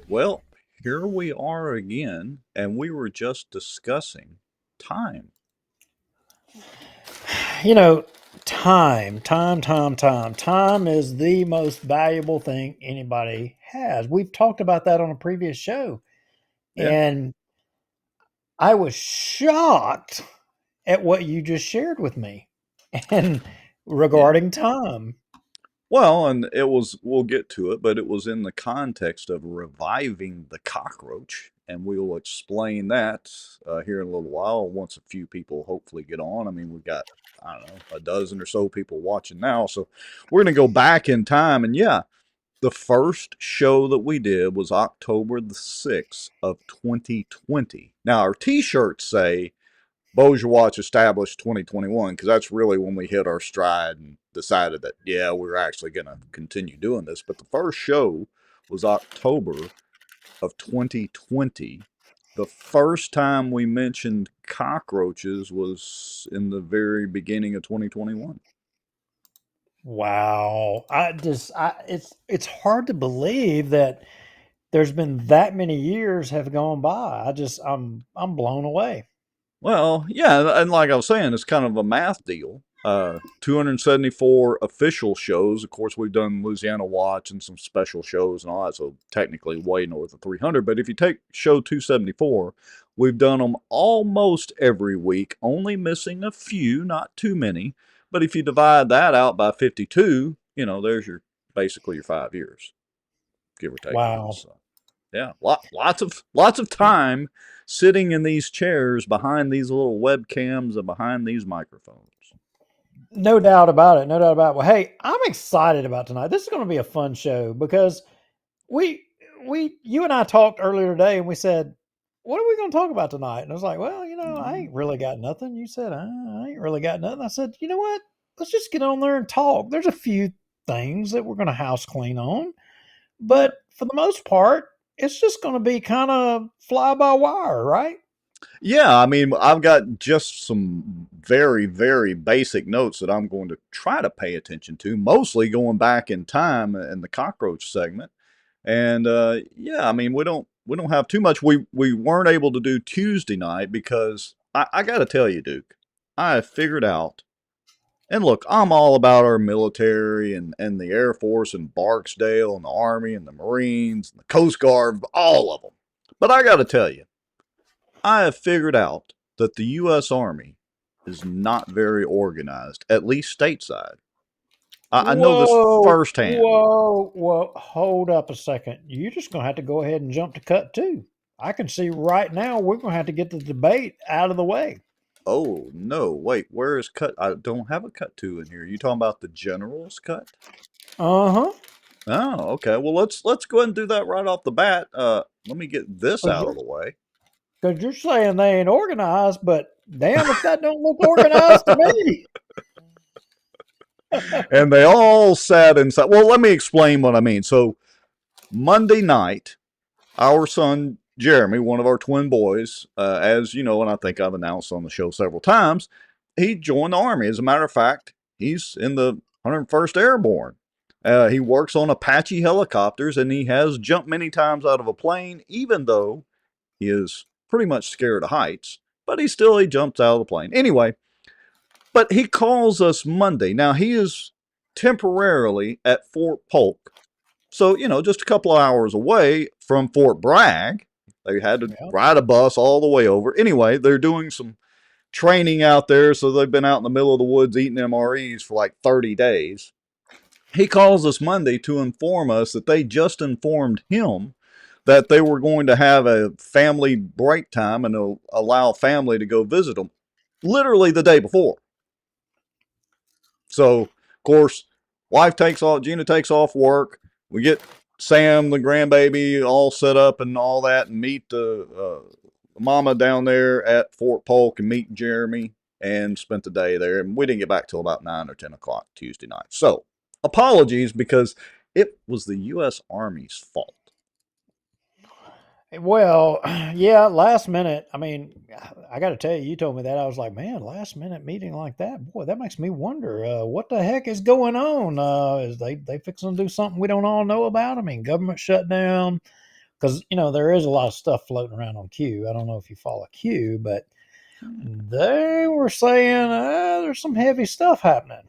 Well, here we are again, and we were just discussing time. You know, time is the most valuable thing anybody has. We've talked about that on a previous show, Yeah. and I was shocked at what you just shared with me and Yeah. regarding time. Well, and we'll get to it, but it was in the context of reviving the cockroach, and we'll explain that here in a little while once a few people hopefully get on. I mean, we've got, I don't know, a dozen or so people watching now. So we're going to go back in time. And yeah, the first show that we did was October the 6th of 2020. Now, our t shirts say Bossier Watch established 2021 because that's really when we hit our stride and decided that, yeah, we're actually going to continue doing this. But the first show was October of 2020. The first time we mentioned cockroaches was in the very beginning of 2021. Wow. It's hard to believe that there's been that many years have gone by. I'm blown away. Well, yeah, and like I was saying, it's kind of a math deal. 274 official shows. Of course, we've done Louisiana Watch and some special shows and all that, so technically way north of 300. But if you take show 274, we've done them almost every week, only missing a few, not too many. But if you divide that out by 52, there's your basically your 5 years, give or take. Wow. So yeah, lots of time sitting in these chairs behind these little webcams and behind these microphones. No doubt about it. No doubt about it. Well, hey, I'm excited about tonight. This is going to be a fun show because we you and I talked earlier today and we said, what are we going to talk about tonight? And I was like, well, I ain't really got nothing. You said, I ain't really got nothing. I said, you know what? Let's just get on there and talk. There's a few things that we're going to house clean on, Yeah. but for the most part, it's just going to be kind of fly by wire, right? Yeah, I mean, I've got just some very, very basic notes that I'm going to try to pay attention to, mostly going back in time in the cockroach segment. And yeah, I mean, we don't have too much. We weren't able to do Tuesday night because I got to tell you, Duke, I have figured out. And look, I'm all about our military and the Air Force and Barksdale and the Army and the Marines and the Coast Guard, all of them. But I got to tell you, I have figured out that the U.S. Army is not very organized, at least stateside. I know this Whoa, firsthand. whoa. Hold up a second. You're just going to have to go ahead and jump to cut two. I can see right now we're going to have to get the debate out of the way. Oh no, wait, where is cut? I don't have a cut two in here. You talking about the general's cut? Uh huh. Oh, okay. Well, let's go ahead and do that right off the bat. Let me get this Because out of you're, the way. 'cause you're saying they ain't organized, but damn if that don't look organized to me. And they all sat inside. Well, let me explain what I mean. So Monday night, our son Jeremy, one of our twin boys, as you know, and I think I've announced on the show several times, he joined the Army. As a matter of fact, he's in the 101st Airborne. He works on Apache helicopters, and he has jumped many times out of a plane, even though he is pretty much scared of heights. But he jumps out of the plane. Anyway, but he calls us Monday. Now he is temporarily at Fort Polk, so just a couple of hours away from Fort Bragg. They had to Yeah. ride a bus all the way over. Anyway, they're doing some training out there, so they've been out in the middle of the woods eating MREs for like 30 days. He calls us Monday to inform us that they just informed him that they were going to have a family break time and allow family to go visit them literally the day before. So, of course, Gina takes off work. We get Sam, the grandbaby, all set up and all that, and meet the mama down there at Fort Polk and meet Jeremy and spent the day there. And we didn't get back till about 9 or 10 o'clock Tuesday night. So, apologies because it was the U.S. Army's fault. Well, yeah, last minute. I mean, I got to tell you, you told me that. I was like, man, last minute meeting like that. Boy, that makes me wonder what the heck is going on. Is they fixing to do something we don't all know about? I mean, government shutdown. because there is a lot of stuff floating around on Q. I don't know if you follow Q, but they were saying there's some heavy stuff happening.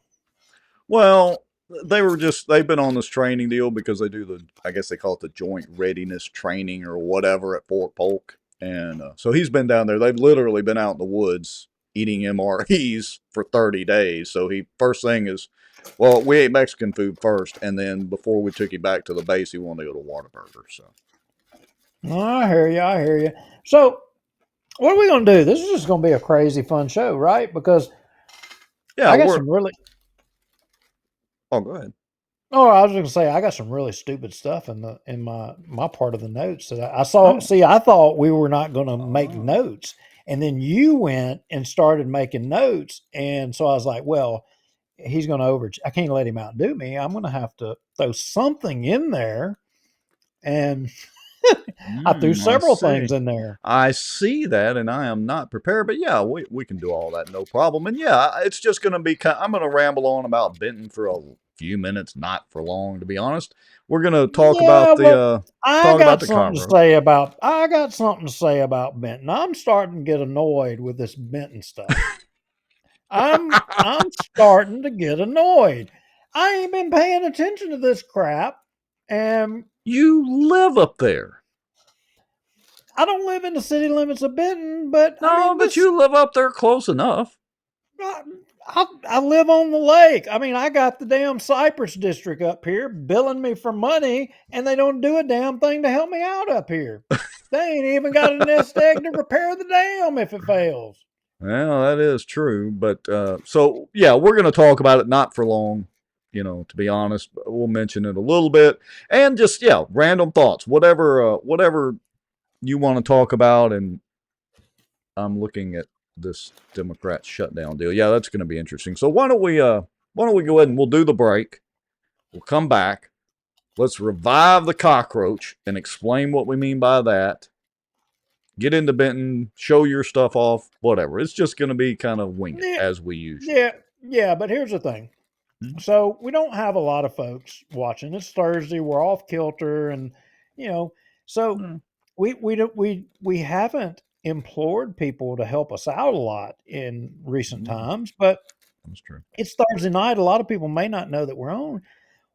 Well, they've been on this training deal because they do I guess they call it the joint readiness training or whatever at Fort Polk. And so he's been down there. They've literally been out in the woods eating MREs for 30 days. So first thing is, well, we ate Mexican food first. And then before we took him back to the base, he wanted to go to Whataburger. So I hear you. I hear you. So what are we going to do? This is just going to be a crazy fun show, right? Because yeah, I got some really. Oh, go ahead. Oh, I was going to say I got some really stupid stuff in my part of the notes that I saw. Oh. See, I thought we were not going to make notes, and then you went and started making notes, and so I was like, well, he's going to I can't let him outdo me. I'm going to have to throw something in there, and I threw several things in there. I see that, and I am not prepared. But yeah, we can do all that, no problem. And yeah, it's just going to be. I'm going to ramble on about Benton for a few minutes, not for long, to be honest. We're going to talk about the. I got something to say about Benton. I'm starting to get annoyed with this Benton stuff. I'm starting to get annoyed. I ain't been paying attention to this crap, and you live up there. I don't live in the city limits of Benton, but but you live up there close enough. I live on the lake. I mean, I got the damn Cypress District up here billing me for money, and they don't do a damn thing to help me out up here. They ain't even got a nest egg to repair the dam if it fails. Well, that is true. But so, yeah, we're going to talk about it, not for long, to be honest. But we'll mention it a little bit. And just, yeah, random thoughts, whatever you want to talk about. And I'm looking at this Democrat shutdown deal. Yeah, that's going to be interesting. So why don't we go ahead and we'll do the break. We'll come back. Let's revive the cockroach and explain what we mean by that. Get into Benton, show your stuff off, whatever. It's just going to be kind of wing it as we usually. Yeah, but here's the thing. So we don't have a lot of folks watching. It's Thursday. We're off kilter, and so we haven't implored people to help us out a lot in recent times, but that's true. It's Thursday night. A lot of people may not know that we're on.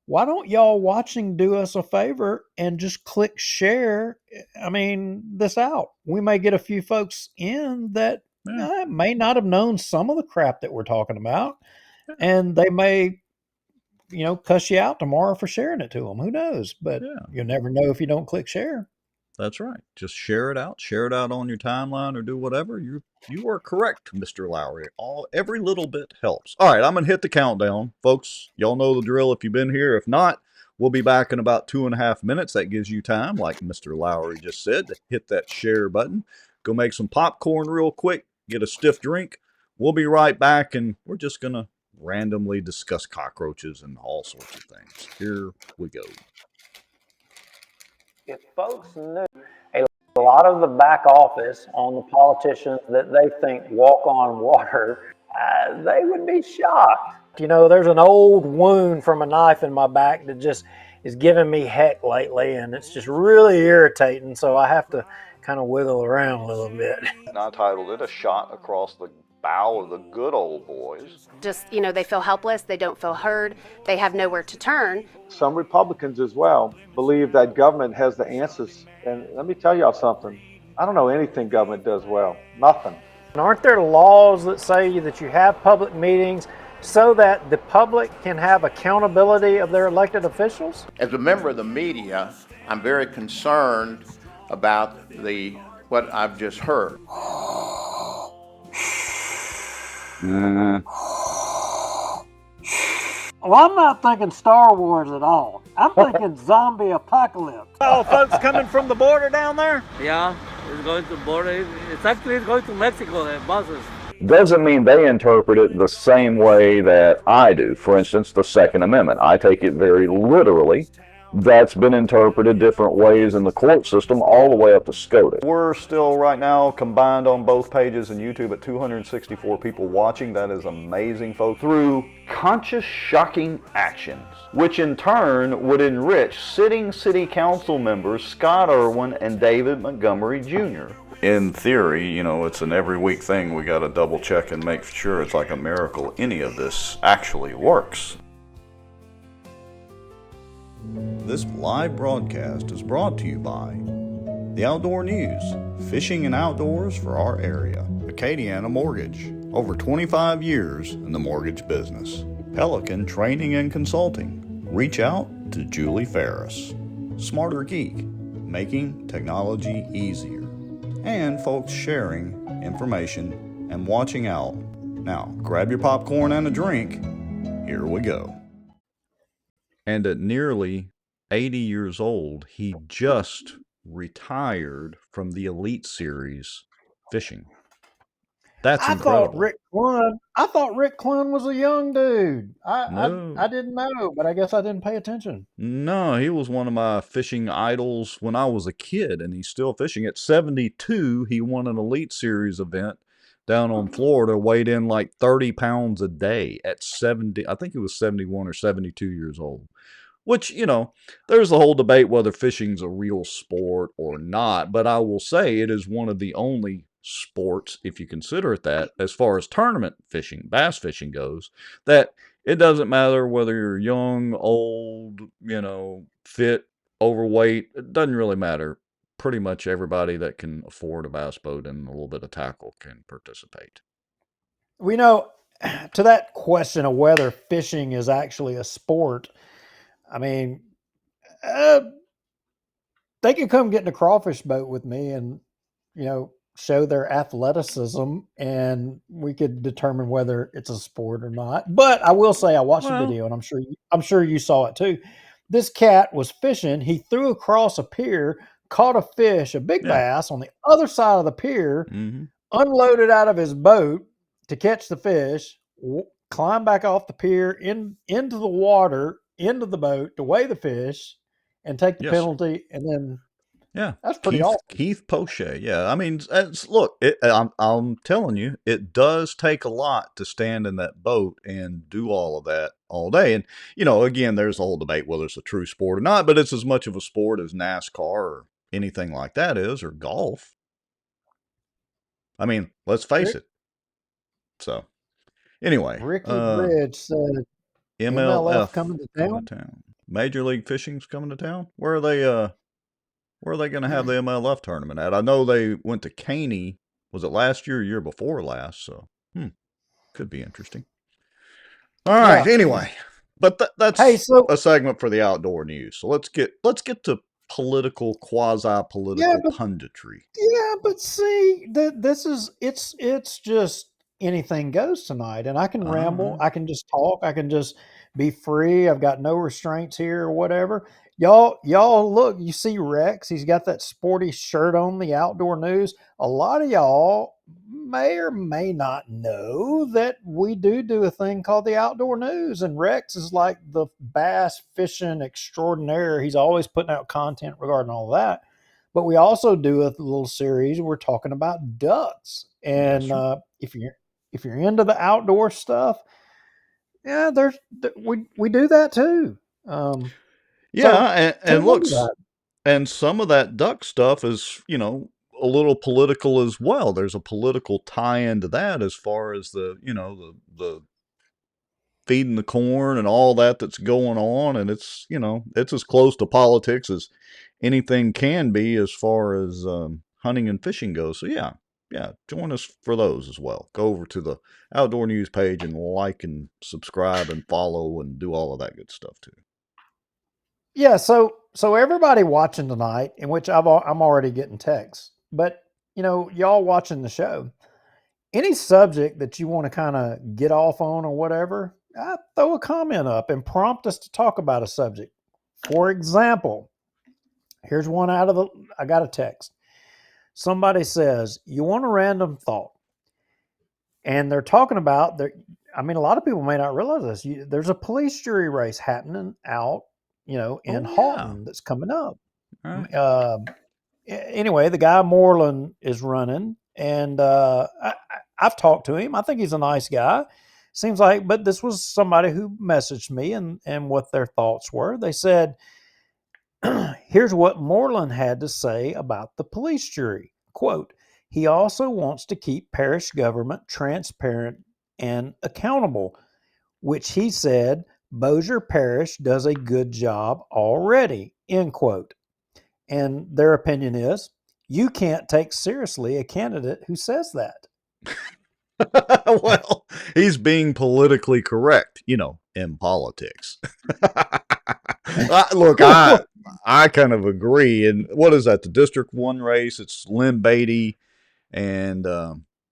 Why don't y'all watching do us a favor and just click share? This out. We may get a few folks in that may not have known some of the crap that we're talking about, and they may, cuss you out tomorrow for sharing it to them. Who knows? But you'll never know if you don't click share. That's right. Just share it out on your timeline or do whatever. You are correct, Mr. Lowry. Every little bit helps. All right, I'm going to hit the countdown. Folks, y'all know the drill if you've been here. If not, we'll be back in about 2.5 minutes. That gives you time, like Mr. Lowry just said, to hit that share button. Go make some popcorn real quick. Get a stiff drink. We'll be right back, and we're just going to randomly discuss cockroaches and all sorts of things. Here we go. If folks knew a lot of the back office on the politicians that they think walk on water, they would be shocked. There's an old wound from a knife in my back that just is giving me heck lately, and it's just really irritating, so I have to kind of wiggle around a little bit. And I titled it A Shot Across the Bow of the Good Old Boys. Just, they feel helpless, they don't feel heard, they have nowhere to turn. Some Republicans as well believe that government has the answers. And let me tell y'all something. I don't know anything government does well. Nothing. And aren't there laws that say that you have public meetings so that the public can have accountability of their elected officials? As a member of the media, I'm very concerned about what I've just heard. Well, I'm not thinking Star Wars at all. I'm thinking zombie apocalypse. Oh, folks coming from the border down there? Yeah, it's going to border. It's going to Mexico, the buses. Doesn't mean they interpret it the same way that I do. For instance, the Second Amendment. I take it very literally. that's been interpreted different ways in the court system all the way up to SCOTUS. We're still right now combined on both pages and YouTube at 264 people watching. That is amazing, folks. Through conscious shocking actions, which in turn would enrich sitting city council members Scott Irwin and David Montgomery Jr. In theory, you know, it's an every week thing. We got to double check and make sure it's like a miracle any of this actually works. This live broadcast is brought to you by the Outdoor News, fishing and outdoors for our area. Acadiana Mortgage, over 25 years in the mortgage business. Pelican Training and Consulting. Reach out to Julie Ferris. Smarter Geek, making technology easier. And folks sharing information and watching out. Now, grab your popcorn and a drink. Here we go. And at nearly 80 years old, he just retired from the Elite Series fishing. That's incredible. I thought Rick Clunn was a young dude. No. I didn't know, but I guess I didn't pay attention. No, he was one of my fishing idols when I was a kid, and he's still fishing. At 72, he won an Elite Series event down on Florida, weighed in like 30 pounds a day at 70. I think he was 71 or 72 years old. Which, you know, there's the whole debate whether fishing's a real sport or not, but I will say it is one of the only sports, if you consider it that, as far as tournament fishing, bass fishing goes, that it doesn't matter whether you're young, old, you know, fit, overweight, it doesn't really matter. Pretty much everybody that can afford a bass boat and a little bit of tackle can participate. We know, to that question of whether fishing is actually a sport, I mean, they can come get in a crawfish boat with me and, you know, show their athleticism, and we could determine whether it's a sport or not. But I will say I watched the video, and I'm sure you saw it too. This cat was fishing. He threw across a pier, caught a fish, a big bass on the other side of the pier, unloaded out of his boat to catch the fish, climbed back off the pier into the water, into the boat to weigh the fish and take the penalty, and then that's pretty awesome. Keith Poche, yeah. I mean, look, I'm telling you, it does take a lot to stand in that boat and do all of that all day. And, you know, again, there's a whole debate whether it's a true sport or not, but it's as much of a sport as NASCAR or anything like that is, or golf. I mean, let's face it. So, anyway. Ricky Bridge said, MLF coming to town? Major League Fishing's coming to town? Where are they going to have the MLF tournament at? I know they went to Caney. Was it last year or year before last? So, could be interesting. All right. Anyway, but that's a segment for the outdoor news. So let's get to political, quasi-political punditry. Yeah, but see, it's just anything goes tonight, and I can ramble, I can just talk, I can just be free. I've got no restraints here or whatever. Y'all look, you see Rex, he's got that sporty shirt on, the outdoor news. A lot of y'all may or may not know that we do a thing called the outdoor news, and Rex is like the bass fishing extraordinaire. He's always putting out content regarding all of that. But we also do a little series. We're talking about ducks, and if you're into the outdoor stuff, yeah, we do that too. And look, and some of that duck stuff is, you know, a little political as well. There's a political tie-in to that as far as the feeding the corn and all that's going on, and it's, you know, it's as close to politics as anything can be as far as hunting and fishing goes. So yeah, join us for those as well. Go over to the Outdoor News page and like and subscribe and follow and do all of that good stuff too. Yeah, so everybody watching tonight, in which I'm already getting texts, but you know, y'all watching the show, any subject that you want to kind of get off on or whatever, throw a comment up and prompt us to talk about a subject. For example, here's one I got a text. Somebody says, you want a random thought. And they're talking about, a lot of people may not realize this. There's a police jury race happening out in Oh yeah. Houghton that's coming up. All right. Anyway, the guy Moreland is running, and I've talked to him. I think he's a nice guy. Seems like, but this was somebody who messaged me and what their thoughts were. They said, here's what Moreland had to say about the police jury. Quote, he also wants to keep parish government transparent and accountable, which he said Bossier Parish does a good job already, end quote. And their opinion is you can't take seriously a candidate who says that. Well, he's being politically correct, in politics. Look, I kind of agree. And what is that? The District 1 race? It's Lynn Beatty and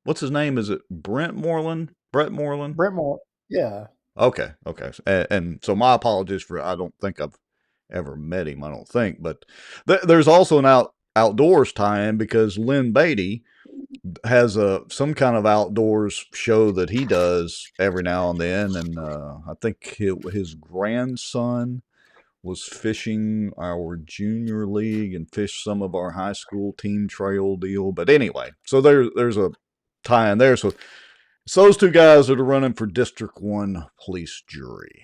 what's his name? Is it Brent Moreland? Brett Moreland? Brent Moore, yeah. Okay. And so my apologies for I don't think I've ever met him. I don't think, but there's also an outdoors tie-in because Lynn Beatty has some kind of outdoors show that he does every now and then, and I think his grandson was fishing our junior league and fished some of our high school team trail deal. But anyway, so there's a tie in there. So it's those two guys that are running for District 1 police jury.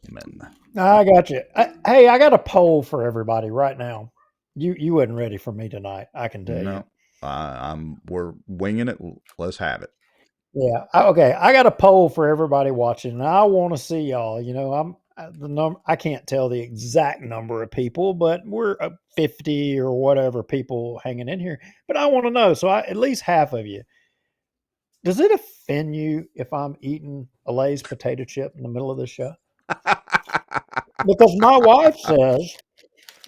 Amen. I got you. Hey, I got a poll for everybody right now. You wasn't ready for me tonight, I can tell you. No, we're winging it. Let's have it. Yeah. Okay. I got a poll for everybody watching, and I want to see y'all. I can't tell the exact number of people, but we're 50 or whatever people hanging in here. But I want to know. So at least half of you. Does it offend you if I'm eating a Lay's potato chip in the middle of the show? Because my wife says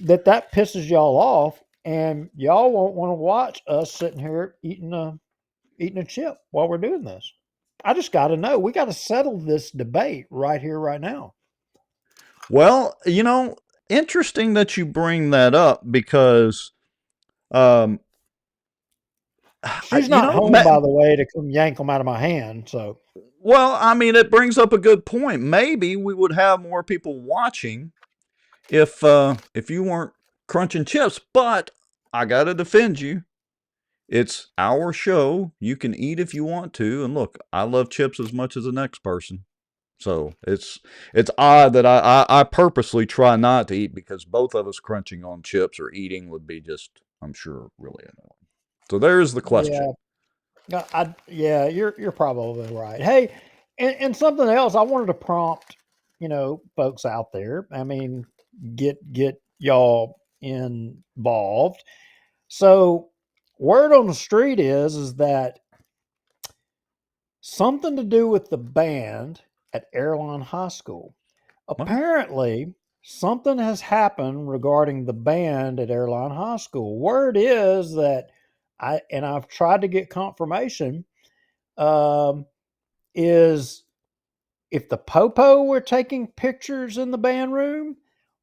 that pisses y'all off, and y'all won't want to watch us sitting here eating a chip while we're doing this. I just got to know. We got to settle this debate right here, right now. Well, interesting that you bring that up because, she's not home, by the way, to come yank them out of my hand. So, well, I mean, it brings up a good point. Maybe we would have more people watching if you weren't crunching chips. But I gotta defend you. It's our show. You can eat if you want to. And look, I love chips as much as the next person. So it's odd that I purposely try not to eat because both of us crunching on chips or eating would be just, I'm sure, really annoying. So there's the question. Yeah, you're probably right. Hey, and something else I wanted to prompt, folks out there. I mean, get y'all involved. So, word on the street is that something to do with the band at Airline High School. Apparently, something has happened regarding the band at Airline High School. Word is that I've tried to get confirmation, is if the Popo were taking pictures in the band room,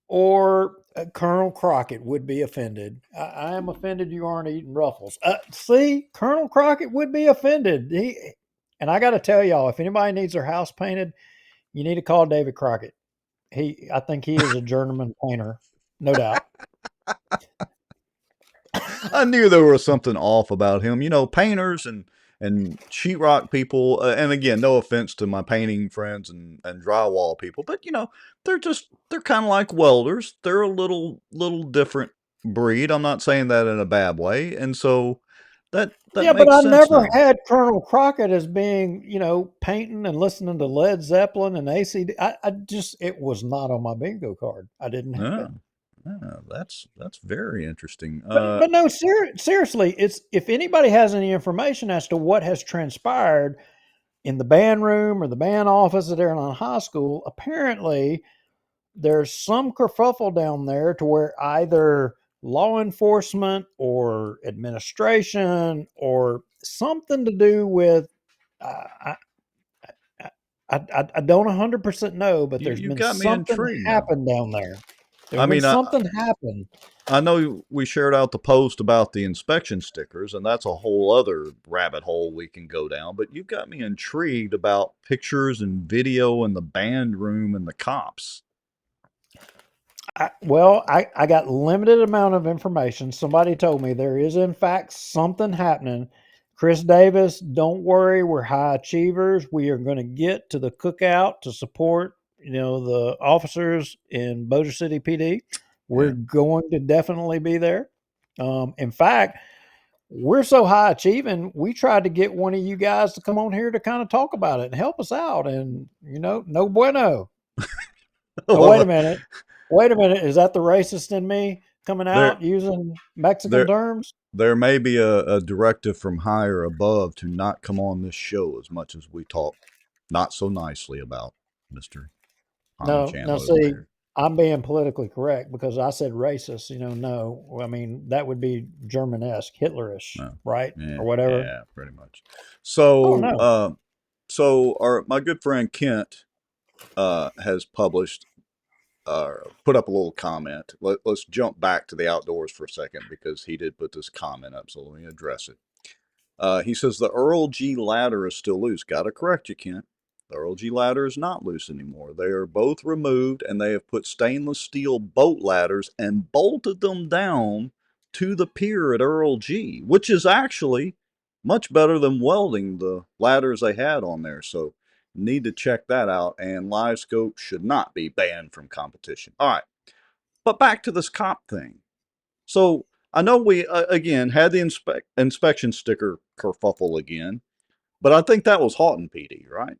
or Colonel Crockett would be offended. I am offended you aren't eating Ruffles. See, Colonel Crockett would be offended. And I got to tell y'all, if anybody needs their house painted, you need to call David Crockett. I think he is a journeyman painter, no doubt. I knew there was something off about him. Painters and sheetrock people, and again, no offense to my painting friends and drywall people, but they're kind of like welders. They're a little different breed. I'm not saying that in a bad way, and so that yeah, makes but I sense never now. had Colonel Crockett as being, painting and listening to Led Zeppelin and AC. It was not on my bingo card. I didn't have it. Yeah, that's very interesting. But no, seriously, it's if anybody has any information as to what has transpired in the band room or the band office at Airline High School, apparently there's some kerfuffle down there to where either law enforcement or administration or something to do with I don't 100% know, but there's you been got me something intrigued now. happened down there. There's I been mean, something happen. I know we shared out the post about the inspection stickers, and that's a whole other rabbit hole we can go down. But you've got me intrigued about pictures and video in the band room and the cops. I got limited amount of information. Somebody told me there is in fact something happening. Chris Davis, don't worry, we're high achievers. We are going to get to the cookout to support, the officers in Bossier City PD. We're Yeah. going to definitely be there. In fact, we're so high achieving, we tried to get one of you guys to come on here to kind of talk about it and help us out. And, no bueno. Oh, wait a Well, minute. Wait a minute. Is that the racist in me coming there, out using Mexican there, terms? there may be a directive from higher above to not come on this show as much as we talk not so nicely about Mr. Tommy No, Chandler see, there. I'm being politically correct because I said racist. No, I mean, that would be German-esque, Hitlerish, No. right? Yeah, Or whatever. yeah, pretty much. Oh, So, no. my good friend Kent has published, put up a little comment. Let's jump back to the outdoors for a second because he did put this comment up. So let me address it. He says the Earl G ladder is still loose. Got to correct you, Kent. The Earl G ladder is not loose anymore. They are both removed, and they have put stainless steel boat ladders and bolted them down to the pier at Earl G, which is actually much better than welding the ladders they had on there. So need to check that out. And live scope should not be banned from competition. All right, but back to this cop thing. So I know we again had the inspection sticker kerfuffle again, but I think that was Houghton PD, right?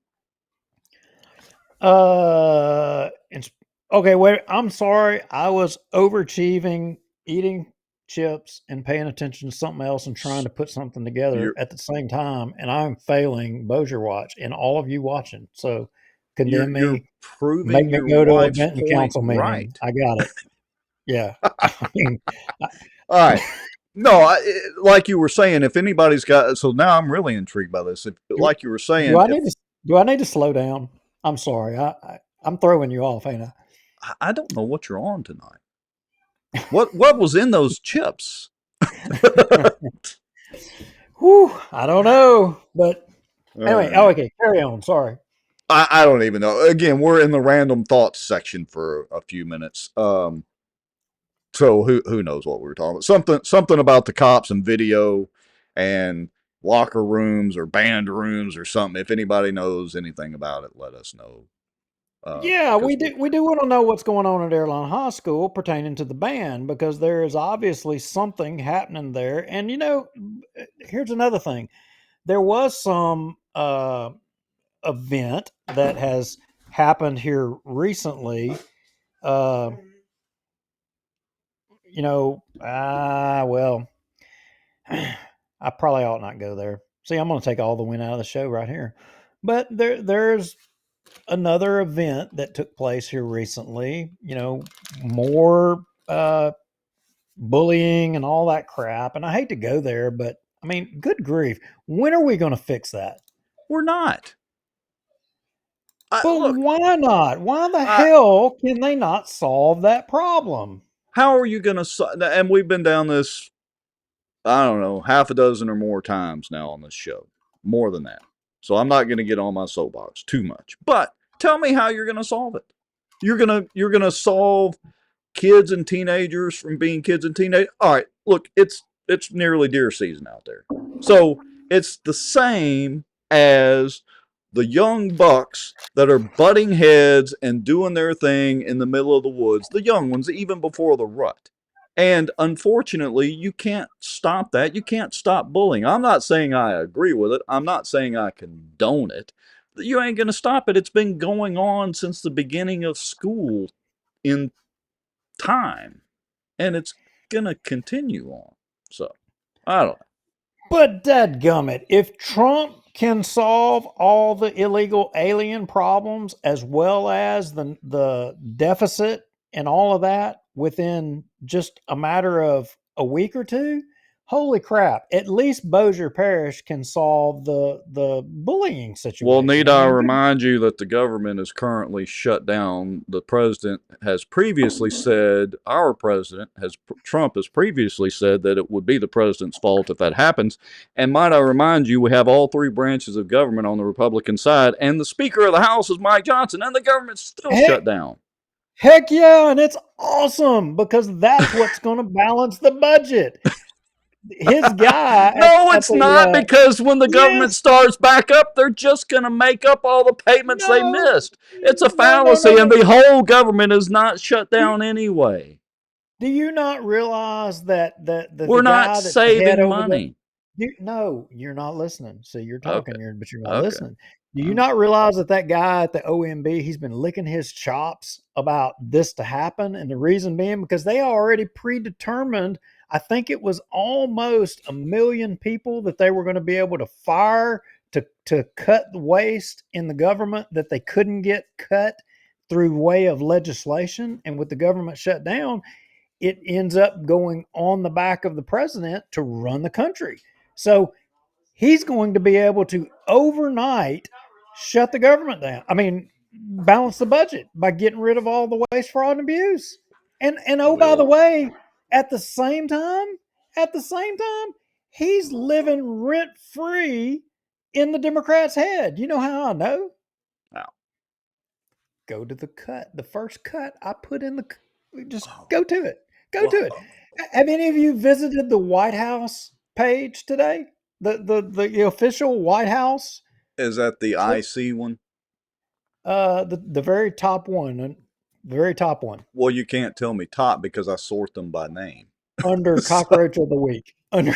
It's okay. Wait, I'm sorry. I was overachieving, eating chips and paying attention to something else and trying to put something together You're at the same time, and I'm failing Bossier Watch and all of you watching. So condemn you're me, make proving me your go to a wife's Benton point council meeting. right. I got it. Yeah. I mean, I, All right. No, like you were saying, if anybody's got, so now I'm really intrigued by this. If, do, like you were do saying, I if need to do I need to slow down? I'm sorry. I'm throwing you off, ain't I don't know what you're on tonight. What was in those chips? I? Whew, I don't know, but All anyway. right. Okay, carry on. Sorry. I don't even know. Again, we're in the random thoughts section for a few minutes. So who knows what we were talking about? Something about the cops and video and locker rooms or band rooms or something. If anybody knows anything about it, let us know. Yeah, we Because do. We do want to know what's going on at Airline High School pertaining to the band because there is obviously something happening there. And here's another thing: there was some event that has happened here recently. Uh, well, I probably ought not go there. See, I'm going to take all the wind out of the show right here. But there's another event that took place here recently. More bullying and all that crap. And I hate to go there, but I mean, good grief, when are we going to fix that? we're not. But Look, why not? Why the I, hell can they not solve that problem? how are you going to? And we've been down this, I don't know, half a dozen or more times now on this show, more than that. So I'm not going to get on my soapbox too much. But tell me how you're going to solve it. You're gonna solve kids and teenagers from being kids and teenagers. All right, look, it's nearly deer season out there, so it's the same as the young bucks that are butting heads and doing their thing in the middle of the woods, the young ones, even before the rut. And unfortunately, you can't stop that. You can't stop bullying. I'm not saying I agree with it. I'm not saying I condone it. You ain't going to stop it. It's been going on since the beginning of school in time, and it's going to continue on. So, I don't know. But dadgummit, if Trump can solve all the illegal alien problems as well as the deficit and all of that within just a matter of a week or two, holy crap! At least Bossier Parish can solve the bullying Well, situation. need I I mean, remind you that the government is currently shut down? The president has previously said, Trump has previously said that it would be the president's fault if that happens. And might I remind you, we have all three branches of government on the Republican side, and the Speaker of the House is Mike Johnson, and the government's still heck, shut down. Heck yeah, and it's awesome because that's what's going to balance the budget. His guy No, at it's not, the because when the government yes, starts back up, they're just going to make up all the payments they no, missed. It's a no. fallacy, and the whole government is not shut down anyway. Do you not realize that the We're not guy that's the head saving over the money. no, you're not listening. So you're Okay. talking, but you're not Okay. listening. Do you not realize that guy at the OMB, he's been licking his chops about this to happen? And the reason being because they already predetermined, I think it was almost 1 million people that they were going to be able to fire to cut the waste in the government that they couldn't get cut through way of legislation. And with the government shut down, it ends up going on the back of the president to run the country. So he's going to be able to overnight shut the government down. I mean, balance the budget by getting rid of all the waste, fraud, and abuse. And oh, by the We'll. way, at the same time, he's living rent free in the Democrats' head. You know how I know? Now. Go to the cut. The first cut I put in the. Just Oh, go to it. Go well, to it. Have any of you visited the White House page today? The official White House. is that the IC one? The very top one, the very top one Well, you can't tell me top because I sort them by name. under So- Cockroach of the Week. Under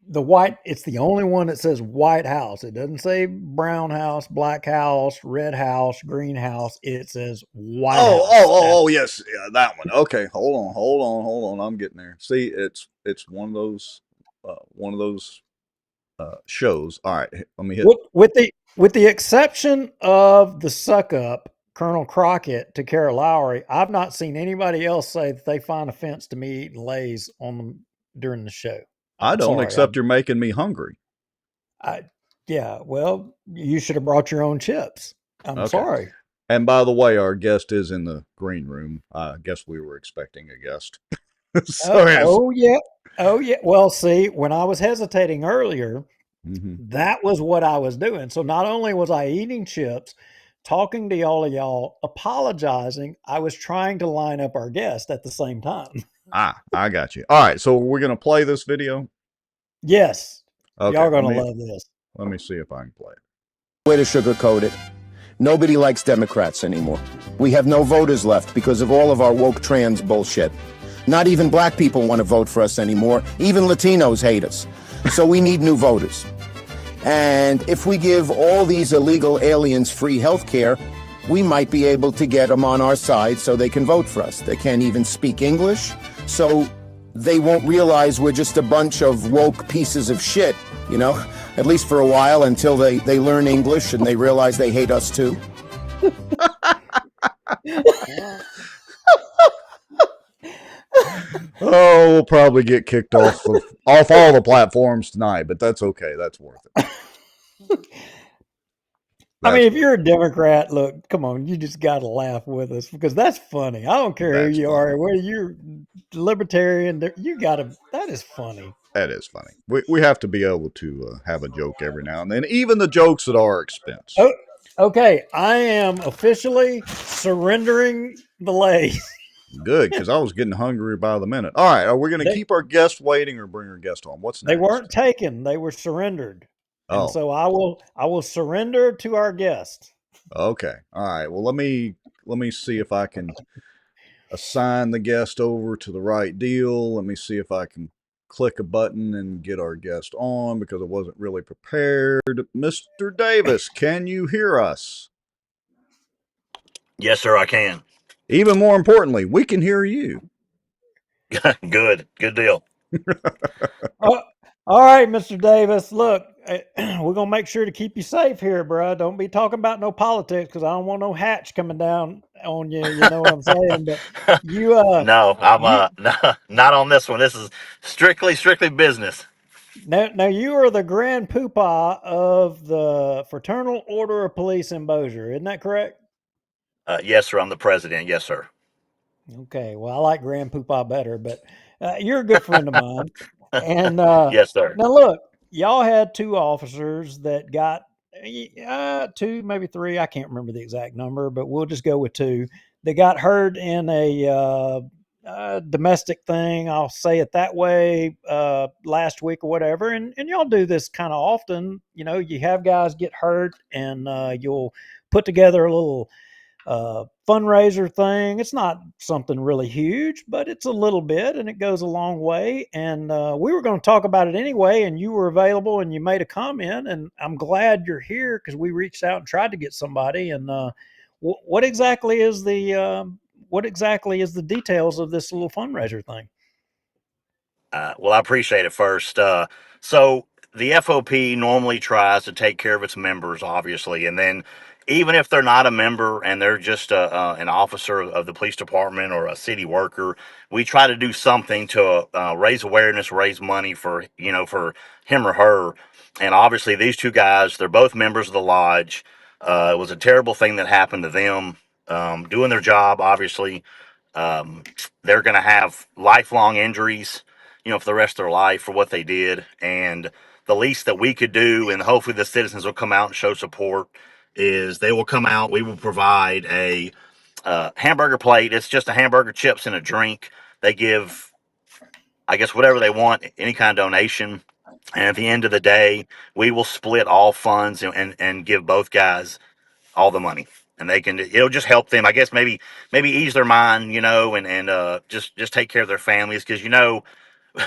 the white, it's the only one that says White House. It doesn't say Brown House, Black House, Red House, Green House. It says White House. Oh, yes, yeah, that one. Okay, hold on. I'm getting there. See, it's one of those shows. All right, let me hit. With the exception of the suck up, Colonel Crockett to Kara Lowry, I've not seen anybody else say that they find offense to me eating Lay's on them during the show. I don't, except you're making me hungry. Yeah, well, you should have brought your own chips. I'm sorry. And by the way, our guest is in the green room. I guess we were expecting a guest. Oh yeah. Well, see, when I was hesitating earlier, that was what I was doing. So not only was I eating chips, talking to all of y'all, apologizing, I was trying to line up our guest at the same time. I got you. All right, so we're going to play this video? Yes. Okay, y'all are going to love this. Let me see if I can play it. Way to sugarcoat it. Nobody likes Democrats anymore. We have no voters left because of all of our woke trans bullshit. Not even black people want to vote for us anymore. Even Latinos hate us. So we need new voters. And if we give all these illegal aliens free health care, we might be able to get them on our side so they can vote for us. They can't even speak English, so they won't realize we're just a bunch of woke pieces of shit, you know? At least for a while, until they learn English and they realize they hate us too. Oh, we'll probably get kicked off all the platforms tonight, but that's okay. That's worth it. I mean, if you're a Democrat, look, come on, you just got to laugh with us because that's funny. I don't care who you are, whether you're libertarian, that is funny. That is funny. We have to be able to have a joke every now and then, even the jokes at our expense. Oh, okay, I am officially surrendering the Lays. Good, because I was getting hungry by the minute. All right, are we going to keep our guest waiting or bring our guest on? What's next? They weren't taken; they were surrendered. And so I will surrender to our guest. Okay. All right. Well, let me see if I can assign the guest over to the right deal. Let me see if I can click a button and get our guest on because I wasn't really prepared. Mr. Davis, can you hear us? Yes, sir, I can. Even more importantly, we can hear you. Good deal. All right, Mr. Davis, look, we're going to make sure to keep you safe here, bro. Don't be talking about no politics because I don't want no hatch coming down on you. You know what I'm saying? But you, no, I'm not on this one. This is strictly business. Now you are the grand poobah of the Fraternal Order of Police in Bossier, isn't that correct? Yes, sir. I'm the president. Yes, sir. Okay. Well, I like grand poobah better, but you're a good friend of mine. And yes, sir. Now look, y'all had 2 officers that got 2, maybe 3. I can't remember the exact number, but we'll just go with 2 that got hurt in a domestic thing. I'll say it that way. Last week or whatever, and y'all do this kind of often. You have guys get hurt, and you'll put together a little fundraiser thing. It's not something really huge, but it's a little bit, and it goes a long way. And we were going to talk about it anyway, and you were available, and you made a comment, and I'm glad you're here because we reached out and tried to get somebody. And what exactly is the details of this little fundraiser thing? Well, I appreciate it first. So the FOP normally tries to take care of its members, obviously, and then even if they're not a member and they're just an officer of the police department or a city worker, we try to do something to raise awareness, raise money for for him or her. And obviously, these two guys, they're both members of the lodge. It was a terrible thing that happened to them. Doing their job, obviously, um, they're going to have lifelong injuries for the rest of their life for what they did. And the least that we could do, and hopefully the citizens will come out and show support, is they will come out. We will provide a hamburger plate. It's just a hamburger, chips, and a drink. They give, I guess, whatever they want, any kind of donation. And at the end of the day, we will split all funds and give both guys all the money. And it'll just help them, I guess, maybe ease their mind, and just take care of their families. Because,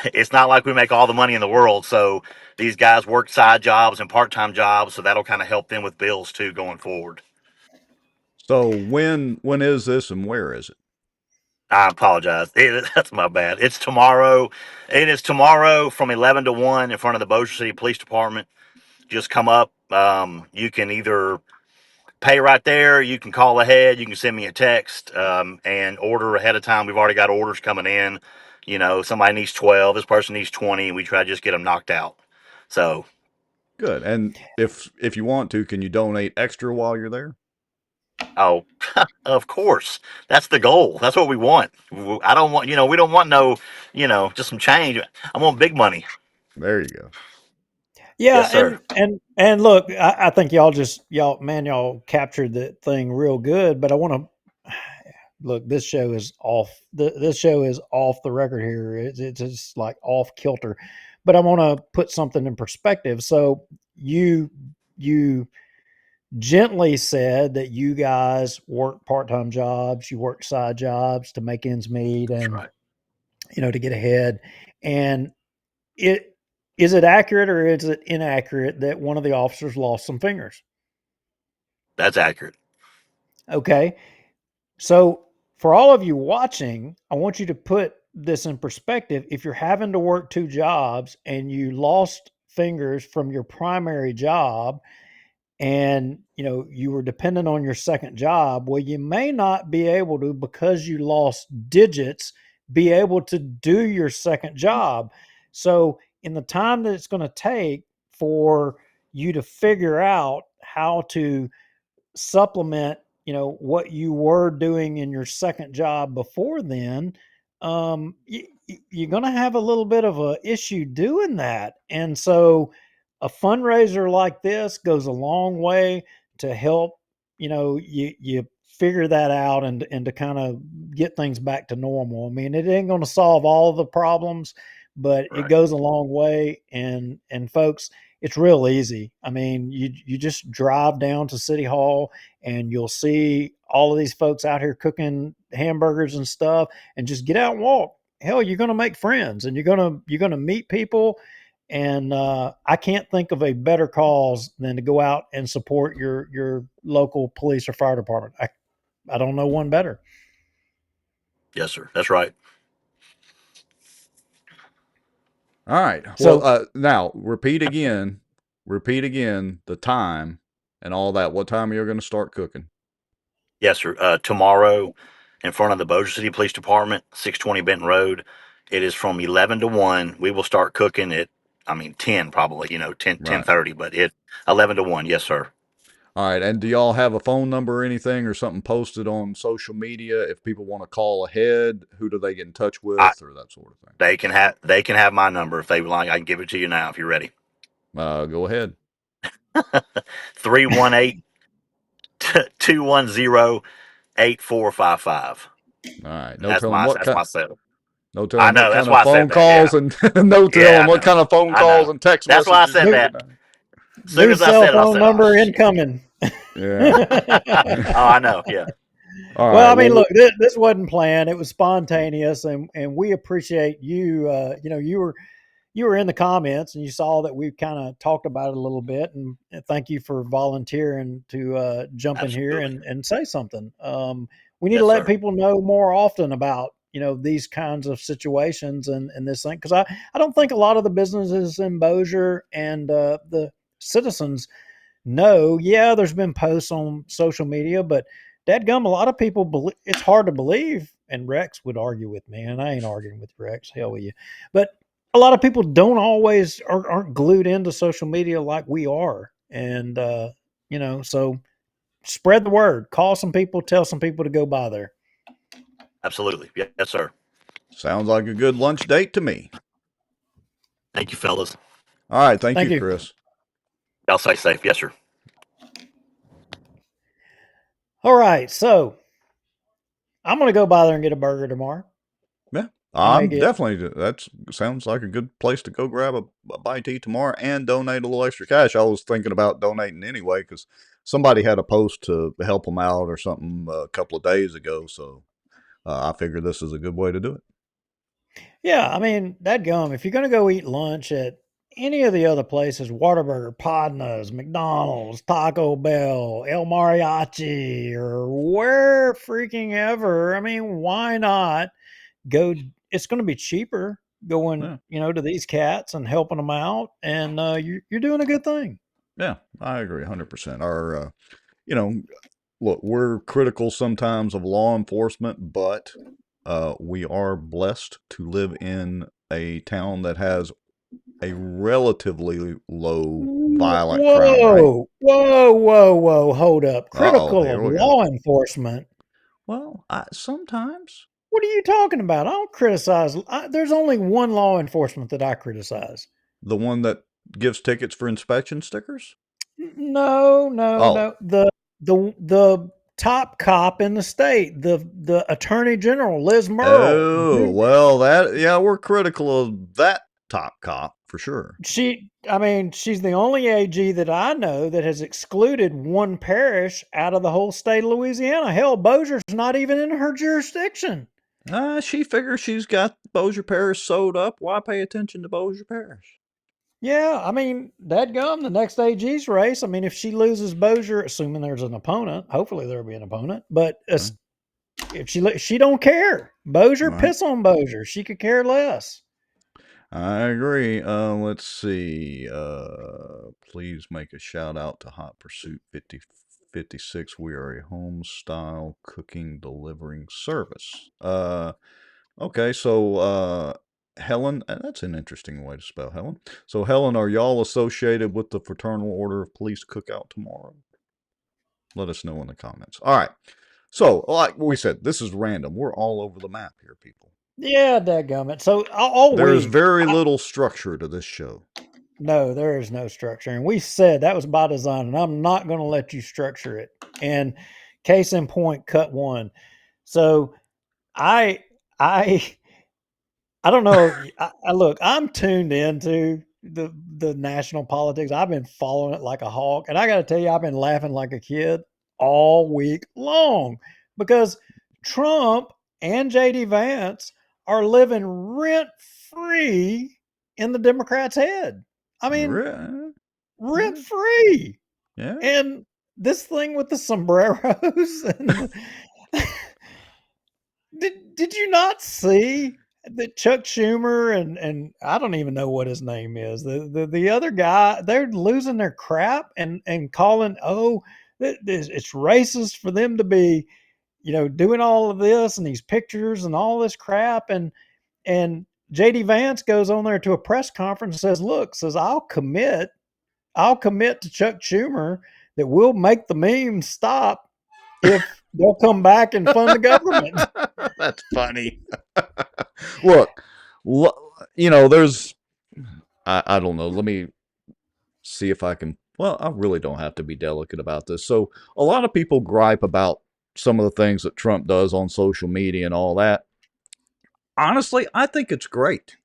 it's not like we make all the money in the world. So these guys work side jobs and part-time jobs. So that'll kind of help them with bills too going forward. So when is this and where is it? I apologize. That's my bad. It's tomorrow. It is tomorrow from 11 to 1 in front of the Bossier City Police Department. Just come up. You can either pay right there. You can call ahead. You can send me a text and order ahead of time. We've already got orders coming in. Somebody needs 12. This person needs 20. And we try to just get them knocked out. So Good. And if you want to, can you donate extra while you're there? Oh, of course. That's the goal. That's what we want. I don't want, we don't want no, just some change. I want big money. There you go. Yeah, Yes, sir. and look, I think y'all captured the thing real good. But I want to look. This show is off. This show is off the record here. It's just like off kilter. But I want to put something in perspective. So you gently said that you guys work part-time jobs, you work side jobs to make ends meet, That's and right. to get ahead. And it is it accurate or is it inaccurate that one of the officers lost some fingers? That's accurate. Okay. So for all of you watching, I want you to put this in perspective. If you're having to work two jobs and you lost fingers from your primary job, and you were dependent on your second job, well, you may not be able to, because you lost digits, be able to do your second job. So in the time that it's going to take for you to figure out how to supplement what you were doing in your second job before then, you're going to have a little bit of a issue doing that. And so a fundraiser like this goes a long way to help you figure that out, and to kind of get things back to normal. I mean, it ain't going to solve all of the problems, but it Right. goes a long way. And folks, it's real easy. I mean, you just drive down to City Hall and you'll see all of these folks out here cooking hamburgers and stuff, and just get out and walk. Hell, you're going to make friends, and you're going to meet people. And I can't think of a better cause than to go out and support your local police or fire department. I don't know one better. Yes, sir. That's right. All right. Well, So now repeat again. Repeat again the time and all that. What time are you going to start cooking? Yes, sir. Tomorrow in front of the Bossier City Police Department, 620 Benton Road. It is from 11 to 1. We will start cooking at, 10 probably, 10, Right. 10:30, but 11 to 1. Yes, sir. All right. And do y'all have a phone number or anything or something posted on social media? If people want to call ahead, who do they get in touch I, with or that sort of thing? they can have my number if they would like. I can give it to you now if you're ready. Go ahead. 318 210 8455. All right. No That's telling my what that's kind. my cell. No I telling what know. That's kind of why I said phone that. Yeah. calls and no Yeah. telling I what know. kind of phone I calls know. and text That's why I messages said you're new, that. getting. As soon new as I cell said it, I phone said, "Oh number shit." incoming. Yeah. Oh, I know. Yeah. All Well, right. I mean, Well, look, this wasn't planned. It was spontaneous, and we appreciate you. You were in the comments and you saw that we kind of talked about it a little bit, and thank you for volunteering to jump in here Absolutely. and say something. We need to Yes, let sir. people know more often about these kinds of situations and this thing, because I don't think a lot of the businesses in Bossier and the citizens know. Yeah, there's been posts on social media, but dadgum, a lot of people believe it's hard to believe. And Rex would argue with me, and I ain't arguing with Rex. Hell with you, but a lot of people don't always aren't glued into social media like we are, and so spread the word. Call some people, tell some people to go by there. Absolutely. Yes, sir. sounds like a good lunch date to me. Thank you, fellas. All right. Thank Thank you, you. Chris. Y'all stay safe. Yes, sir. All right, so I'm gonna go by there and get a burger tomorrow. Yeah. I may I'm get definitely, that sounds like a good place to go grab a bite to eat tomorrow and donate a little extra cash. I was thinking about donating anyway because somebody had a post to help them out or something a couple of days ago. So I figure this is a good way to do it. Yeah, I mean, that gum, if you're going to go eat lunch at any of the other places, Whataburger, Podnas, McDonald's, Taco Bell, El Mariachi, or where freaking ever, I mean, why not go? It's going to be cheaper going, Yeah. to these cats and helping them out, and you're doing a good thing. Yeah. I agree 100%. You know, look, we're critical sometimes of law enforcement, but we are blessed to live in a town that has a relatively low violent crime rate. Whoa, whoa, whoa, whoa, hold up. Uh-oh, Critical here of we go. law enforcement. Well, sometimes What are you talking about? I don't criticize. There's only one law enforcement that I criticize. the one that gives tickets for inspection stickers. No, no, Oh, no. The top cop in the state, the Attorney General, Liz Murrill. oh, well, yeah, we're critical of that top cop for sure. I mean, she's the only AG that I know that has excluded one parish out of the whole state of Louisiana. Hell, Bossier's not even in her jurisdiction. She figures she's got Bossier Parish sewed up. Why pay attention to Bossier Parish? Yeah, I mean, dadgum, the next AG's race. I mean, if she loses Bossier, assuming there's an opponent, hopefully there'll be an opponent. But Okay. if she don't care, Bossier, All right. piss on Bossier. She could care less. I agree. Let's see. Please make a shout out to Hot Pursuit 5056. We are a home style cooking delivering service. Okay, so Helen, that's an interesting way to spell Helen. So Helen, are y'all associated with the Fraternal Order of Police cookout tomorrow? Let us know in the comments. All right. So, like we said, this is random. We're all over the map here, people. Yeah, dadgummit. So all There is week, very little structure to this show. no, there is no structure. And we said that was by design, and I'm not going to let you structure it. And case in point, cut one. So I, I, I don't know. Look, I'm tuned into the national politics. I've been following it like a hawk, and I got to tell you, I've been laughing like a kid all week long because Trump and JD Vance are living rent free in the Democrats' head. I mean, rent free. Yeah. And this thing with the sombreros and did you not see that Chuck Schumer and I don't even know what his name is. The other guy, they're losing their crap and calling, it's racist for them to be, doing all of this and these pictures and all this crap. And JD Vance goes on there to a press conference and says, look, I'll commit to Chuck Schumer that we'll make the memes stop if they'll come back and fund the government. That's funny. Look, there's, I don't know. Let me see if I can. Well, I really don't have to be delicate about this. So, a lot of people gripe about some of the things that Trump does on social media and all that. Honestly, I think it's great.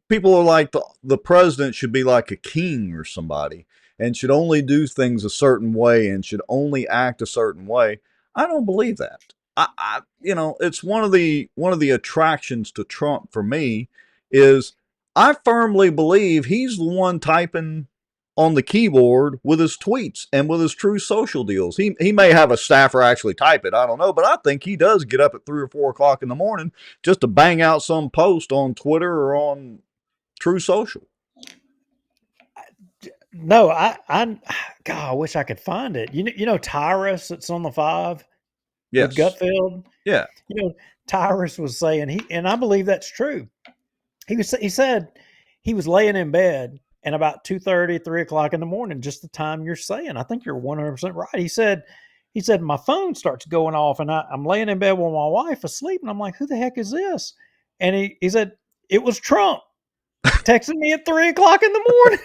People are like the president should be like a king or somebody and should only do things a certain way and should only act a certain way. I don't believe that. It's one of the attractions to Trump for me is I firmly believe he's the one typing on the keyboard with his tweets and with his true social deals. He may have a staffer actually type it, I don't know, but I think he does get up at 3 or 4 o'clock in the morning just to bang out some post on Twitter or on True Social. No, God, I wish I could find it. You know Tyrus that's on the 5 with Yes. Gutfeld? Yeah. Tyrus was saying and I believe that's true. He said he was laying in bed and about 2:30, 3 o'clock in the morning, just the time you're saying. I think you're 100% right. He said my phone starts going off and I'm laying in bed with my wife asleep and I'm like, who the heck is this? And he said it was Trump texting me at 3 o'clock in the morning.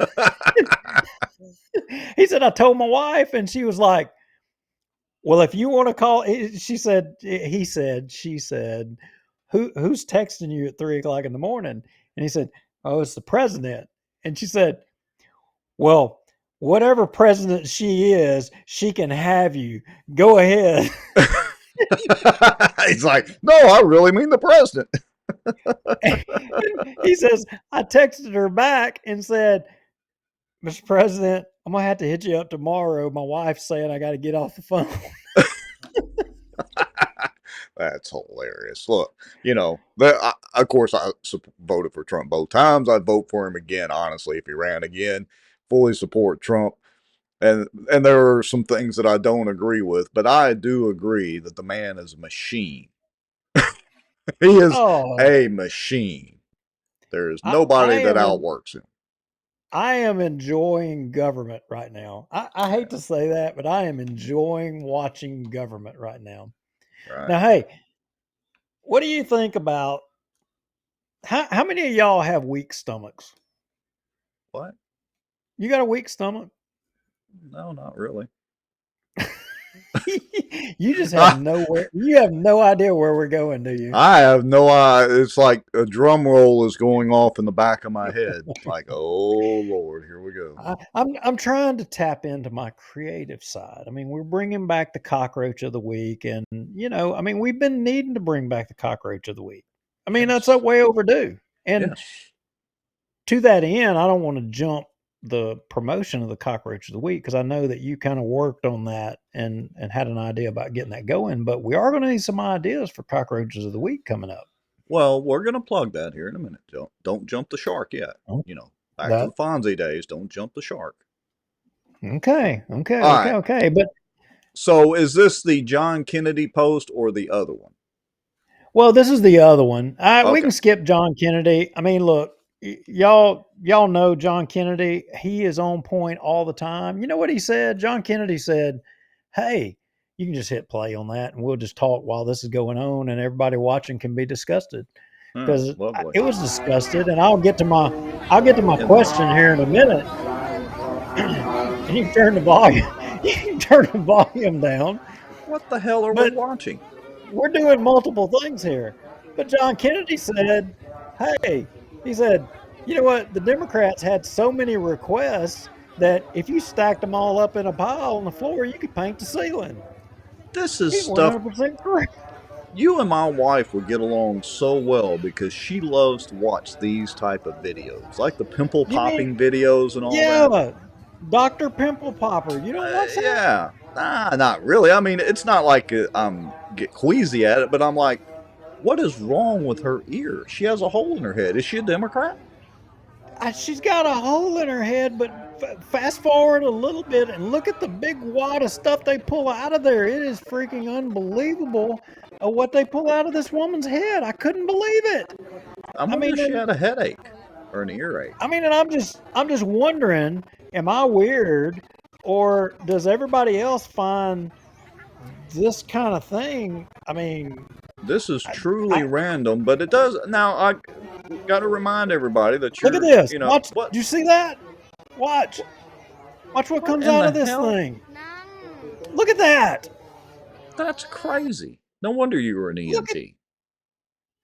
He said, I told my wife and she was like, well, if you want to call, she said, who's texting you at 3 o'clock in the morning? And he said, oh, it's the president. And she said, well, whatever president she is, she can have you. Go ahead. He's like, no, I really mean the president. He says, I texted her back and said, Mr. President, I'm going to have to hit you up tomorrow. My wife's saying I got to get off the phone. That's hilarious. Look, of course, I voted for Trump both times. I'd vote for him again, honestly, if he ran again. Fully support Trump. And there are some things that I don't agree with, but I do agree that the man is a machine. He is a machine. There is nobody that outworks him. I am enjoying government right now. I hate to say that, but I am enjoying watching government right now. Right. Now, hey, what do you think about how many of y'all have weak stomachs? What? You got a weak stomach? No, not really. You just have nowhere. You have no idea where we're going, do you? I have no idea. It's like a drum roll is going off in the back of my head. Like, oh Lord, here we go. I'm trying to tap into my creative side. I mean, we're bringing back the Cockroach of the Week, and we've been needing to bring back the Cockroach of the Week. I mean, that's way overdue. And to that end, I don't want to jump the promotion of the Cockroach of the Week because I know that you kind of worked on that and had an idea about getting that going. But we are going to need some ideas for Cockroaches of the Week coming up. Well, we're going to plug that here in a minute. Don't jump the shark yet. Back to the Fonzie days. Don't jump the shark. Okay. But so is this the John Kennedy post or the other one? Well, this is the other one. We can skip John Kennedy. I mean, look, y'all know John Kennedy. He is on point all the time. You know what he said? John Kennedy said, hey, you can just hit play on that and we'll just talk while this is going on and everybody watching can be disgusted. Because it was disgusted, and I'll get to my question here in a minute. And you can turn the volume. You can turn the volume down. What the hell are we watching? We're doing multiple things here. But John Kennedy said, hey, he said, you know what? The Democrats had so many requests that if you stacked them all up in a pile on the floor, you could paint the ceiling. This is stuff. 100% correct. You and my wife would get along so well because she loves to watch these type of videos, like the pimple popping videos and all that. Yeah, Dr. Pimple Popper. You don't watch that? Yeah. Nah, not really. I mean, it's not like I'm get queasy at it, but I'm like, what is wrong with her ear? She has a hole in her head. Is she a Democrat? She's got a hole in her head, but fast forward a little bit and look at the big wad of stuff they pull out of there. It is freaking unbelievable what they pull out of this woman's head. I couldn't believe it. I wonder if she had a headache or an earache. I mean, and I'm just wondering, am I weird, or does everybody else find this kind of thing? I mean, this is truly random, but it does. Now, I got to remind everybody that you're. Look at this. Watch. What? Do you see that? Watch what comes out of this thing. Look at that. That's crazy. No wonder you were an Look at EMT.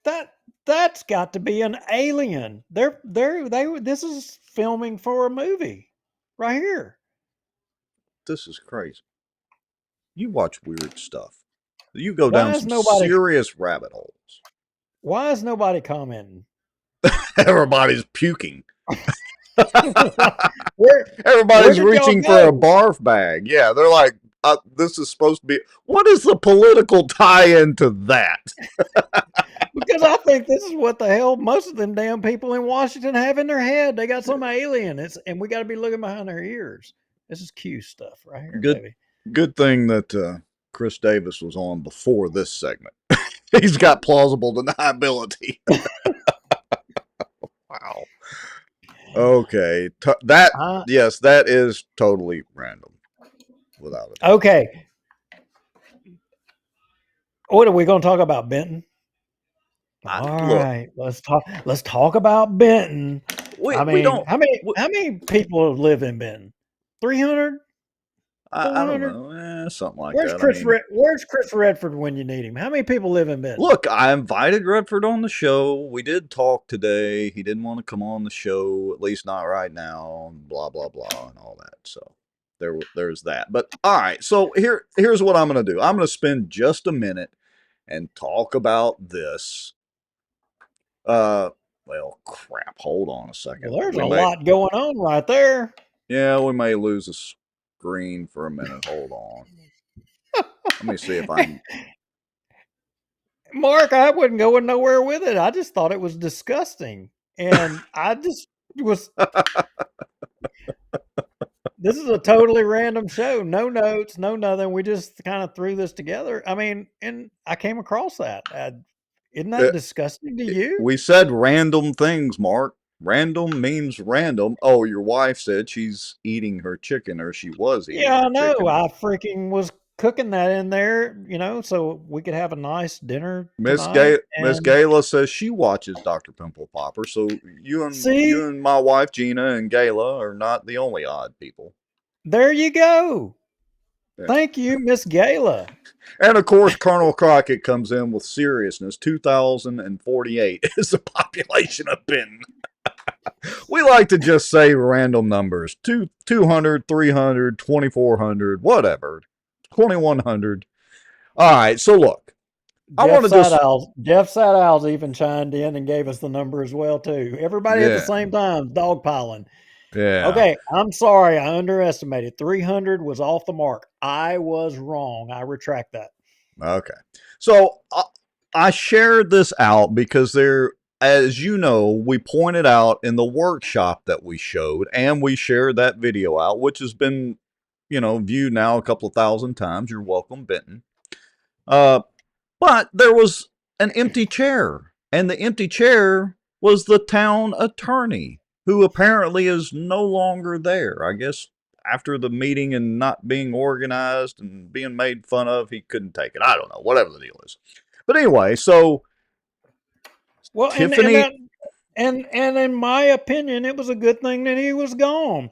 that. That's got to be an alien. This is filming for a movie right here. This is crazy. You watch weird stuff. You go Why down is some nobody serious rabbit holes. why is nobody commenting? Everybody's puking. where where Everybody's did y'all reaching for a go? barf bag. Yeah, they're like, this is supposed to be. What is the political tie into that? Because I think this is what the hell most of them damn people in Washington have in their head. They got some alien. And we got to be looking behind their ears. This is Q stuff right here, Good, baby. good thing that Chris Davis was on before this segment. He's got plausible deniability. Wow. Okay. Uh, Yes, that is totally random, without a doubt. okay. What are we going to talk about, Benton? All Look, right, Let's talk about Benton. I we mean, don't. how many people live in Benton? 300, I don't 400? know, something like that. I mean, Where's Chris Redford when you need him? How many people live in Benton? look, I invited Redford on the show. We did talk today. He didn't want to come on the show, at least not right now. Blah blah blah, and all that. So there's that. But all right, so here's what I'm going to do. I'm going to spend just a minute and talk about this. Well, crap. Hold on a second. Well, there's a lot going on right there. Yeah, we may lose a screen for a minute. Hold on. Let me see if I can. Mark, I wasn't going nowhere with it. I just thought it was disgusting. And I just was. This is a totally random show. No notes, no nothing. We just kind of threw this together. I mean, and I came across that. Isn't that disgusting to you? We said random things, Mark. Random means random. Oh, your wife said she's eating her chicken, or she was eating Yeah, her I know. chicken. I freaking was cooking that in there, so we could have a nice dinner Miss tonight. Miss Gayla says she watches Dr. Pimple Popper, so you and my wife Gina and Gayla are not the only odd people. There you go. Yeah. Thank you, Miss Gayla. And of course, Colonel Crockett comes in with seriousness. 2,048 is the population of Benton. We like to just say random numbers. 200, 300, 2,400, whatever. 2,100. All right, so look. Jeff Sadow's even chimed in and gave us the number as well, too. Everybody at the same time, dogpiling. Yeah. Okay, I'm sorry. I underestimated. 300 was off the mark. I was wrong. I retract that. Okay. So I shared this out because as you know, we pointed out in the workshop that we showed, and we shared that video out, which has been, viewed now a couple of thousand times. You're welcome, Benton. But there was an empty chair, and the empty chair was the town attorney, who apparently is no longer there. I guess after the meeting and not being organized and being made fun of, he couldn't take it. I don't know, whatever the deal is. But anyway, so Tiffany, and in my opinion, it was a good thing that he was gone,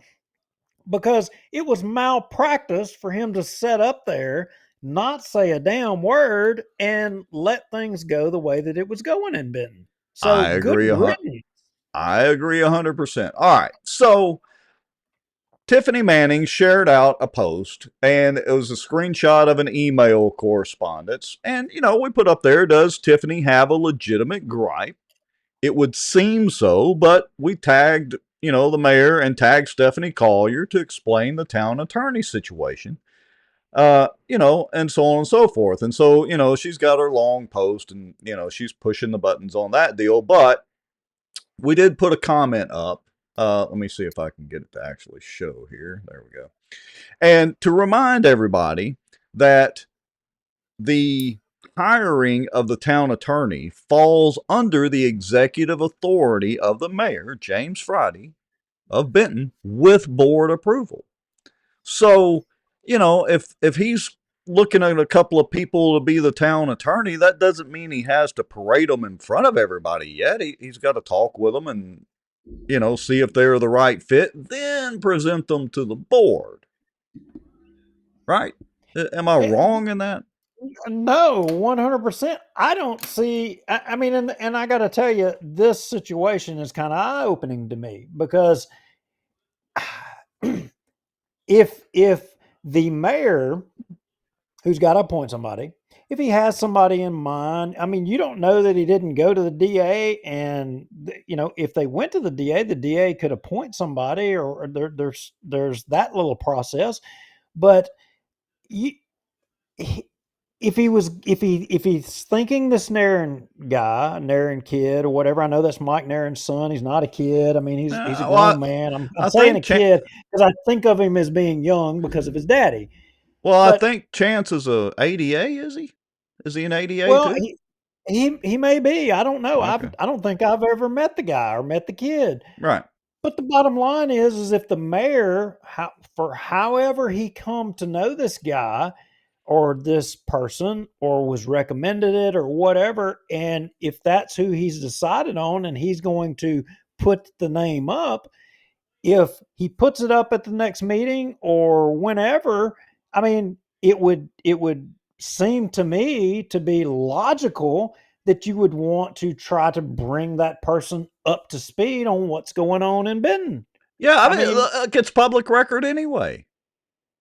because it was malpractice for him to set up there, not say a damn word, and let things go the way that it was going in Benton. So I agree. I agree 100%. All right, so Tiffany Manning shared out a post, and it was a screenshot of an email correspondence. And, we put up there, does Tiffany have a legitimate gripe? It would seem so, but we tagged, the mayor and tagged Stephanie Collier to explain the town attorney situation, and so on and so forth. And so, she's got her long post and, she's pushing the buttons on that deal. But we did put a comment up. Let me see if I can get it to actually show here. There we go. And to remind everybody that the hiring of the town attorney falls under the executive authority of the mayor, James Friday of Benton, with board approval. So, if he's looking at a couple of people to be the town attorney, that doesn't mean he has to parade them in front of everybody yet. He's got to talk with them and, see if they're the right fit, then present them to the board. Right? Am I wrong in that? No, 100%. I don't see. I mean, and I got to tell you, this situation is kind of eye opening to me because if the mayor who's got to appoint somebody, if he has somebody in mind, I mean, you don't know that he didn't go to the DA, and if they went to the DA could appoint somebody, or there's that little process, but you, if he's thinking this Nairn kid or whatever, I know that's Mike Nairn's son. He's not a kid. I mean, he's a Well, grown man. I'm I saying a think kid because I think of him as being young because of his daddy. I But think Chance is a ADA. Is he? Is he an ADA well, too? he may be. I don't know. Okay. I don't think I've ever met the guy or met the kid. Right. But the bottom line is if the mayor, for however he come to know this guy or this person or was recommended it or whatever, and if that's who he's decided on and he's going to put the name up, if he puts it up at the next meeting or whenever, I mean, it would seem to me to be logical that you would want to try to bring that person up to speed on what's going on in Benton. Yeah, I I mean, mean, it's public record anyway.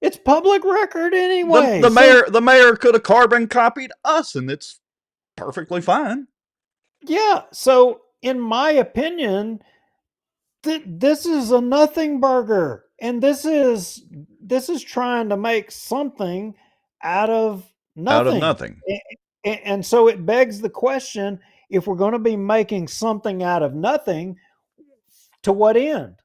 it's public record The anyway. the So mayor the mayor could have carbon copied us, and it's perfectly fine. yeah, so in my opinion, this is a nothing burger, and this is trying to make something out of Out of nothing. nothing. And so it begs the question: if we're going to be making something out of nothing, to what end?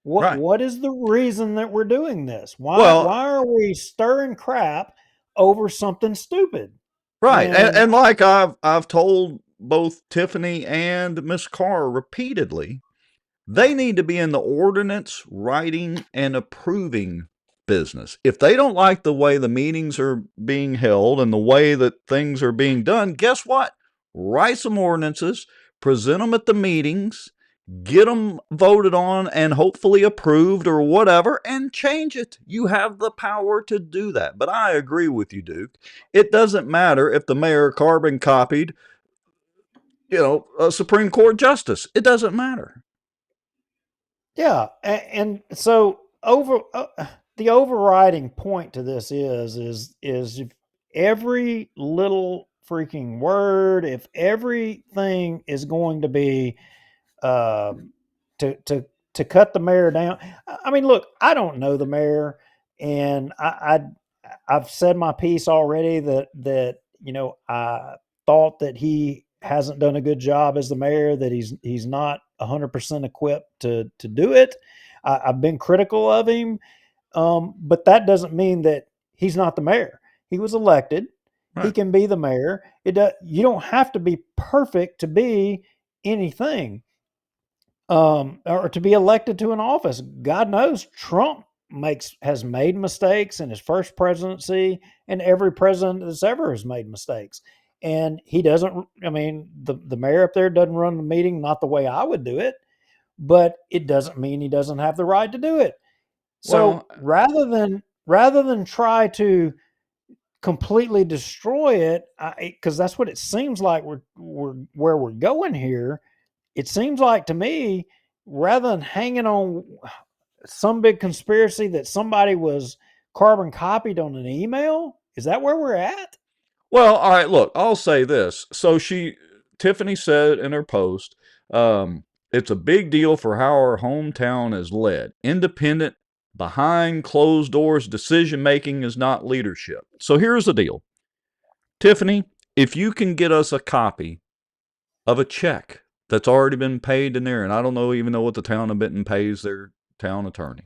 What Right. what is the reason that we're doing this? Why Well, why are we stirring crap over something stupid? right. And And like I've told both Tiffany and Miss Carr repeatedly, they need to be in the ordinance writing and approving business. If they don't like the way the meetings are being held and the way that things are being done, guess what? Write some ordinances, present them at the meetings, get them voted on and hopefully approved or whatever, and change it. You have the power to do that. But I agree with you, Duke. It doesn't matter if the mayor carbon copied, a Supreme Court justice. It doesn't matter. yeah, and so the overriding point to this is if every little freaking word, if everything is going to be uh, to cut the mayor down. I mean, look, I don't know the mayor, and I've said my piece already that I thought that he hasn't done a good job as the mayor, that he's not 100% equipped to do it. I've been critical of him, but that doesn't mean that he's not the mayor. He was elected. He Right. can be the mayor. You don't have to be perfect to be anything, or to be elected to an office. God knows Trump has made mistakes in his first presidency, and every president that's ever has made mistakes. And he doesn't. I mean, the mayor up there doesn't run the meeting not the way I would do it, but it doesn't mean he doesn't have the right to do it. So Well, rather than try to completely destroy it, because that's what it seems like we're where we're going here. It seems like to me, rather than hanging on some big conspiracy that somebody was carbon copied on an email, is that where we're at? all right, look, I'll say this. So Tiffany said in her post, it's a big deal for how our hometown is led. Independent, behind closed doors decision making is not leadership. So here's the deal. Tiffany, if you can get us a copy of a check that's already been paid to Nair, and I don't even know what the town of Benton pays their town attorney.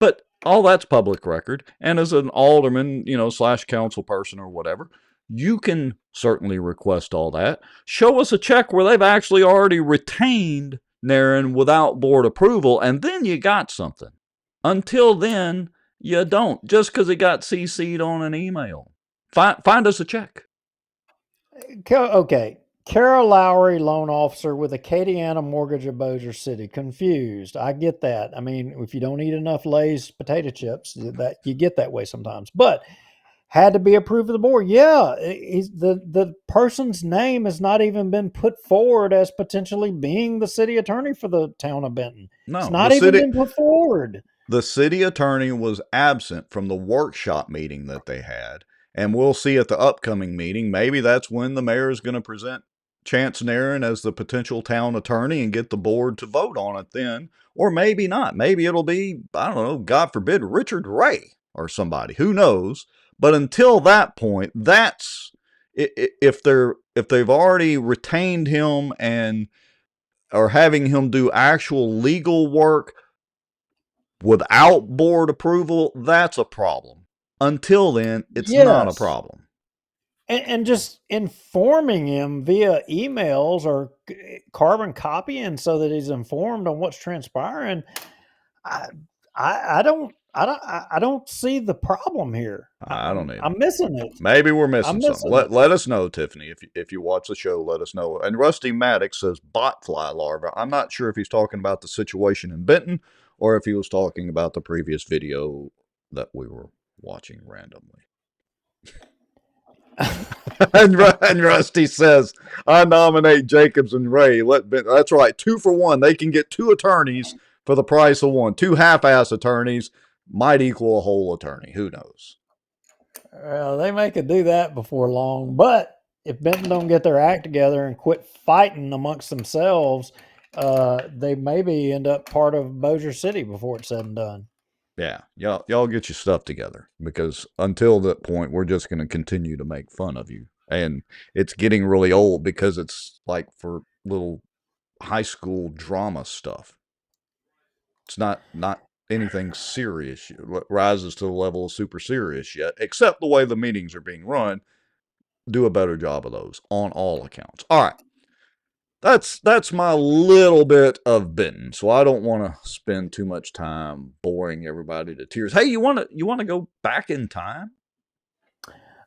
But all that's public record. And as an alderman, slash council person or whatever, you can certainly request all that. Show us a check where they've actually already retained Naren without board approval, and then you got something. Until then, you don't, just because it got CC'd on an email. Find us a check. Okay. Carol Lowry, loan officer with Acadiana Mortgage of Bossier City. Confused. I get that. I mean, if you don't eat enough Lay's potato chips, that you get that way sometimes. But had to be approved of the board. Yeah, the person's name has not even been put forward as potentially being the city attorney for the town of Benton. It's No, not even been put forward. the city attorney was absent from the workshop meeting that they had, and we'll see at the upcoming meeting. Maybe that's when the mayor is going to present Chance Nairn as the potential town attorney and get the board to vote on it then, or maybe not. Maybe it'll be, I don't know, God forbid, Richard Ray or somebody. Who knows? But until that point, that's if they've already retained him and are having him do actual legal work without board approval, that's a problem. Until then, it's not a Yes. problem. And just informing him via emails or carbon copying so that he's informed on what's transpiring. I don't see the problem here. I don't either. I'm missing it. Maybe we're missing I'm something. missing it. Let us know, Tiffany, if you watch the show. Let us know. And Rusty Maddox says botfly larva. I'm not sure if he's talking about the situation in Benton or if he was talking about the previous video that we were watching randomly. and Rusty says, I nominate Jacobs and Ray. That's right, 2 for 1. They can get 2 attorneys for the price of 1. 2 half-ass attorneys might equal a whole attorney. Who knows? They may could do that before long, but if Benton don't get their act together and quit fighting amongst themselves, they maybe end up part of Bossier City before it's said and done. Yeah, y'all get your stuff together, because until that point, we're just going to continue to make fun of you. And it's getting really old because it's like for little high school drama stuff. It's not anything serious, rises to the level of super serious yet, except the way the meetings are being run. Do a better job of those on all accounts. All right. That's my little bit of Benton, so I don't want to spend too much time boring everybody to tears. Hey, you want to go back in time?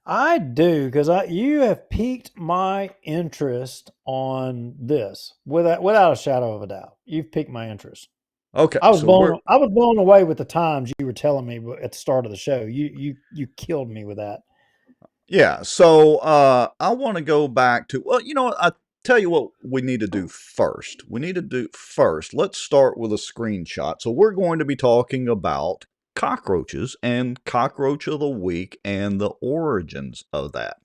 I do, because you have piqued my interest on this without a shadow of a doubt. You've piqued my interest. Okay, I was so blown away with the times you were telling me at the start of the show. You killed me with that. yeah. So I want to go back to, well, you know what? I tell you what we need to do first. Let's start with a screenshot. So we're going to be talking about cockroaches and cockroach of the week and the origins of that.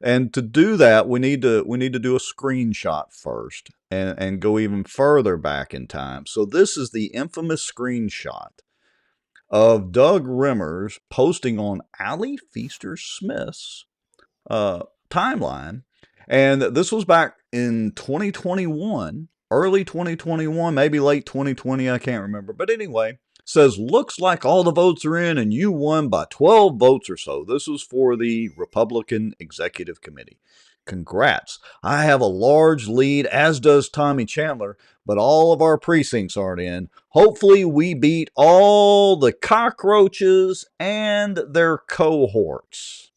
And to do that, we need to do a screenshot first and go even further back in time. So this is the infamous screenshot of Doug Rimmers posting on Allie Feaster Smith's timeline. And this was back in 2021, early 2021, maybe late 2020, I can't remember. But anyway, says, looks like all the votes are in and you won by 12 votes or so. This was for the Republican Executive Committee. Congrats. I have a large lead, as does Tommy Chandler, but all of our precincts aren't in. Hopefully we beat all the cockroaches and their cohorts.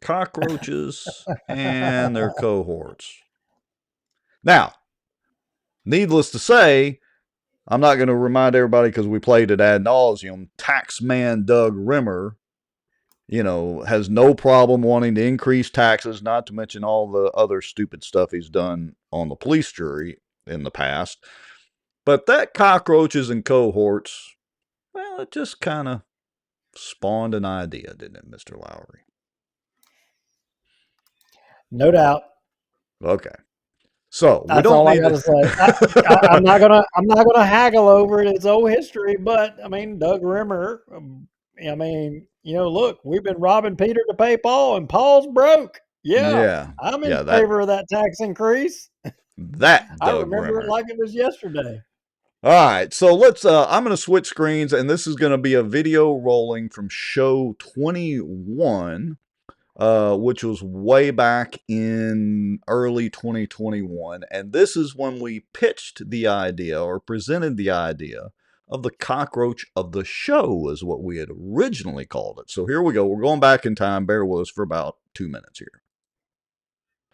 Cockroaches and their cohorts. Now, needless to say, I'm not going to remind everybody because we played it ad nauseum. Taxman Doug Rimmer, has no problem wanting to increase taxes, not to mention all the other stupid stuff he's done on the police jury in the past. But that cockroaches and cohorts, well, it just kind of spawned an idea, didn't it, Mr. Lowry? No doubt. Okay. So that's all I got to say. I'm not gonna haggle over it. It's old history, but I mean, Doug Rimmer. Look, we've been robbing Peter to pay Paul, and Paul's broke. Yeah. I'm in favor of that tax increase. That Doug I remember Rimmer. it like it was yesterday. All right, so let's. I'm going to switch screens, and this is going to be a video rolling from show 21. Which was way back in early 2021. And this is when we pitched the idea or presented the idea of the cockroach of the show, is what we had originally called it. So here we go. We're going back in time. Bear with us for about 2 minutes here.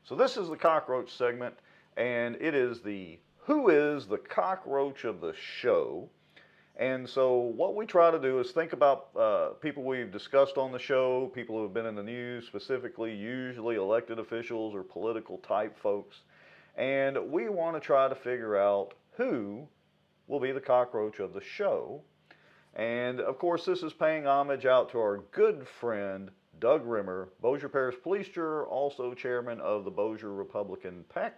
So this is the cockroach segment, and it is the Who is the Cockroach of the Show? And so what we try to do is think about people we've discussed on the show, people who have been in the news, specifically usually elected officials or political type folks. And we want to try to figure out who will be the cockroach of the show. And of course, this is paying homage out to our good friend, Doug Rimmer, Bossier Parish Police Juror, also chairman of the Bossier Republican PEC.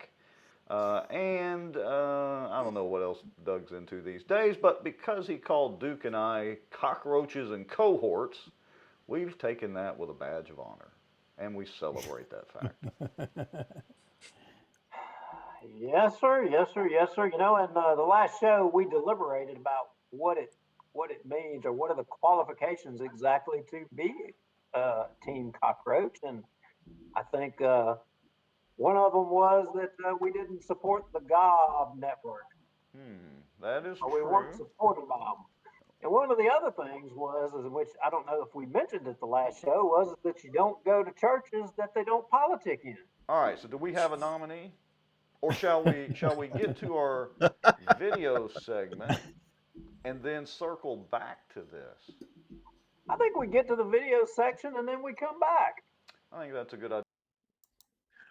I don't know what else Doug's into these days, but because he called Duke and I cockroaches and cohorts, we've taken that with a badge of honor, and we celebrate that fact. Yes, sir. Yes, sir. Yes, sir. You know, in the last show, we deliberated about what it means, or what are the qualifications exactly to be Team Cockroach, and I think one of them was that we didn't support the GOB network. That is or true. We weren't supported by them. And one of the other things was, in which I don't know if we mentioned it the last show, was that you don't go to churches that they don't politic in. All right. So do we have a nominee, or shall we get to our video segment and then circle back to this? I think we get to the video section and then we come back. I think that's a good idea.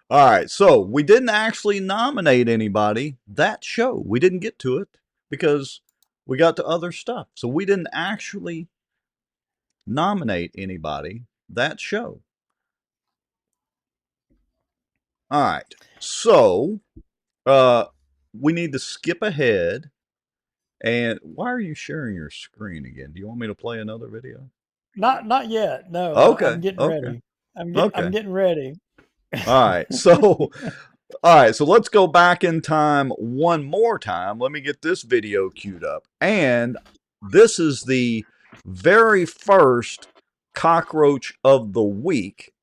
All right, so we didn't actually nominate anybody that show. We didn't get to it because we got to other stuff. So we didn't actually nominate anybody that show. All right, so we need to skip ahead. And why are you sharing your screen again? Do you want me to play another video? Not yet. No. Okay. I'm getting ready. I'm getting ready. All right. So let's go back in time one more time. Let me get this video queued up. And this is the very first cockroach of the week.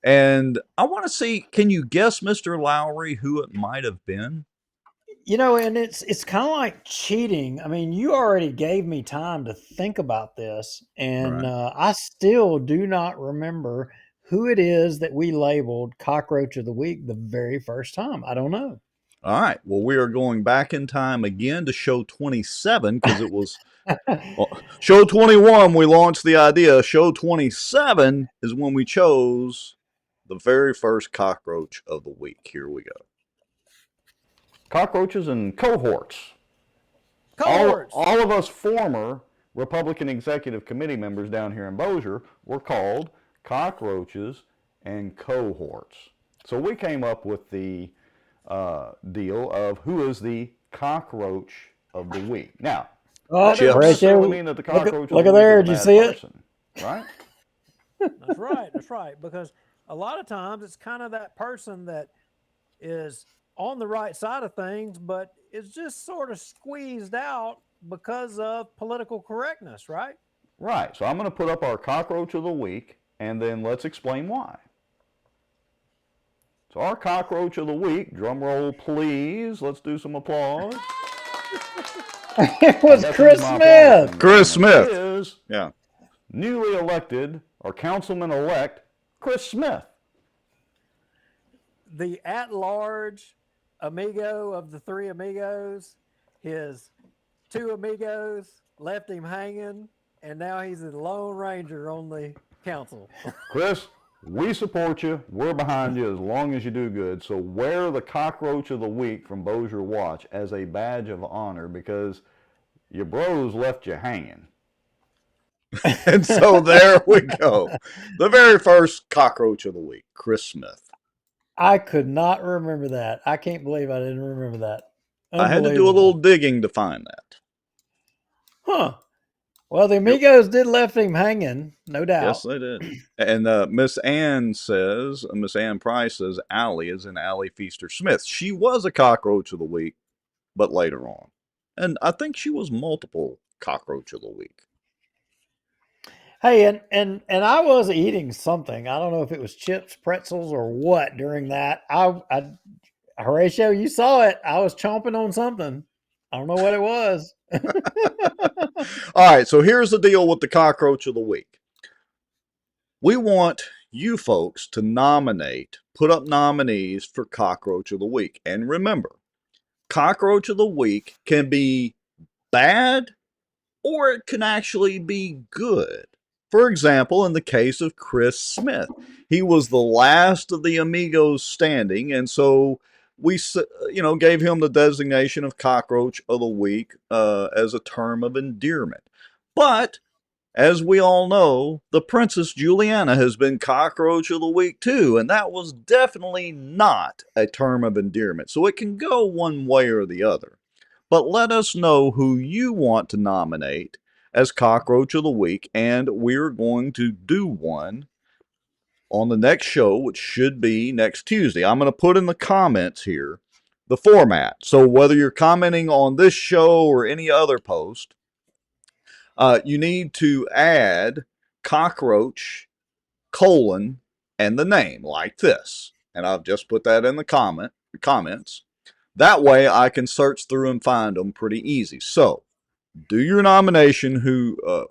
And I want to see, can you guess, Mr. Lowry, who it might have been? You know, and it's kind of like cheating. I mean, you already gave me time to think about this, and Right. I still do not remember who it is that we labeled Cockroach of the Week the very first time. I don't know. All right. Well, we are going back in time again to show 27 because it was show 21. We launched the idea. Show 27 is when we chose the very first cockroach of the week. Here we go. Cockroaches and cohorts. All of us former Republican Executive Committee members down here in Bossier were called cockroaches and cohorts. So we came up with the deal of who is the cockroach of the week. Now, that doesn't necessarily mean that the cockroach look of the at week there. is a Did you bad see person, right? That's right. That's right. Because a lot of times it's kind of that person that is on the right side of things, but it's just sort of squeezed out because of political correctness, right? Right. So I'm going to put up our cockroach of the week, and then let's explain why. So our cockroach of the week, drum roll please, let's do some applause. It was Chris Smith. Chris Smith is newly elected, or councilman-elect, Chris Smith. The at-large amigo of the three amigos. His two amigos left him hanging, and now he's the Lone Ranger on the council. Chris, we support you. We're behind you as long as you do good. So wear the cockroach of the week from Bossier Watch as a badge of honor because your bros left you hanging. And so there we go. The very first cockroach of the week, Chris Smith. I could not remember that. I can't believe I didn't remember that. I had to do a little digging to find that. Huh. Well, the amigos did left him hanging, no doubt. Yes, they did. And Miss Ann Price says, Allie is in Allie Feaster Smith. She was a cockroach of the week, but later on. And I think she was multiple cockroach of the week. Hey, and I was eating something. I don't know if it was chips, pretzels, or what during that. Horatio, you saw it. I was chomping on something. I don't know what it was. All right, so here's the deal with the cockroach of the week. We want you folks to put up nominees for cockroach of the week. And remember, cockroach of the week can be bad or it can actually be good. For example, in the case of Chris Smith, he was the last of the amigos standing, and so we gave him the designation of Cockroach of the Week as a term of endearment. But as we all know, the Princess Juliana has been Cockroach of the Week too, and that was definitely not a term of endearment. So it can go one way or the other. But let us know who you want to nominate as Cockroach of the Week, and we're going to do one on the next show, which should be next Tuesday. I'm going to put in the comments here the format. So whether you're commenting on this show or any other post, you need to add Cockroach, and the name like this. And I've just put that in the comments. That way I can search through and find them pretty easy. So do your nomination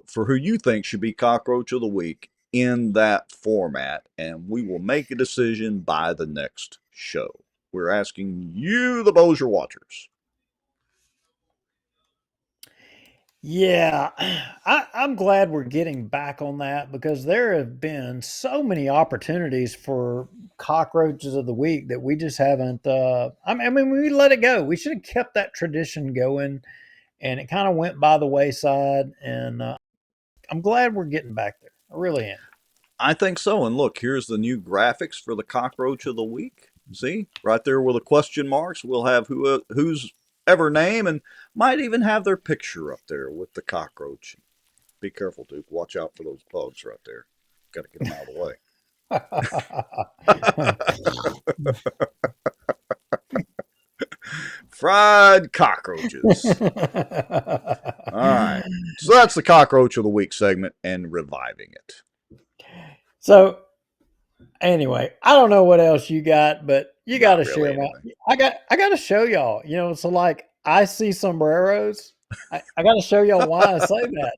for who you think should be Cockroach of the Week in that format, and we will make a decision by the next show. We're asking you, the Bossier Watchers. Yeah, I'm glad we're getting back on that because there have been so many opportunities for cockroaches of the week that we just haven't. I mean, we let it go. We should have kept that tradition going, and it kind of went by the wayside. And I'm glad we're getting back there. I really am. I think so. And look, here's the new graphics for the Cockroach of the Week. See, right there with the question marks, we'll have who's ever name, and might even have their picture up there with the cockroach. Be careful, Duke. Watch out for those bugs right there. Got to get them out of the way. Fried cockroaches. All right. So that's the Cockroach of the Week segment and reviving it. So anyway, I don't know what else you got, but you got to share my. I got to show y'all. You know, so like I see sombreros. I got to show y'all why I say that.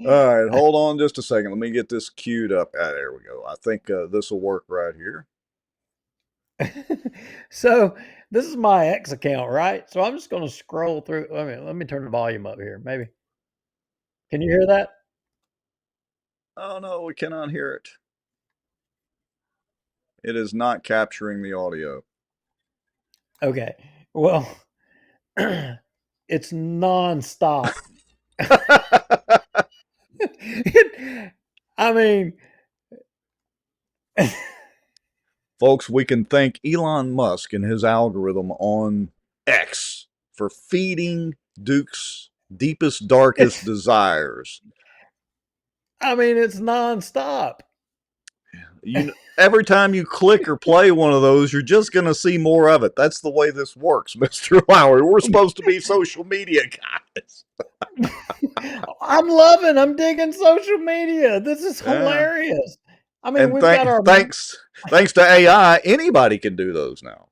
All right, hold on just a second. Let me get this queued up. There we go. I think this will work right here. So this is my X account, right? So I'm just going to scroll through. Let me turn the volume up here. Maybe. Can you hear that? Oh no, we cannot hear it. It is not capturing the audio. Okay. Well, it's nonstop. I mean, folks, we can thank Elon Musk and his algorithm on X for feeding Duke's deepest, darkest desires. I mean, it's nonstop. Every time you click or play one of those, you're just going to see more of it. That's the way this works, Mr. Lowry. We're supposed to be social media guys. I'm digging social media. This is hilarious. I mean, we've got our thanks to AI, anybody can do those now.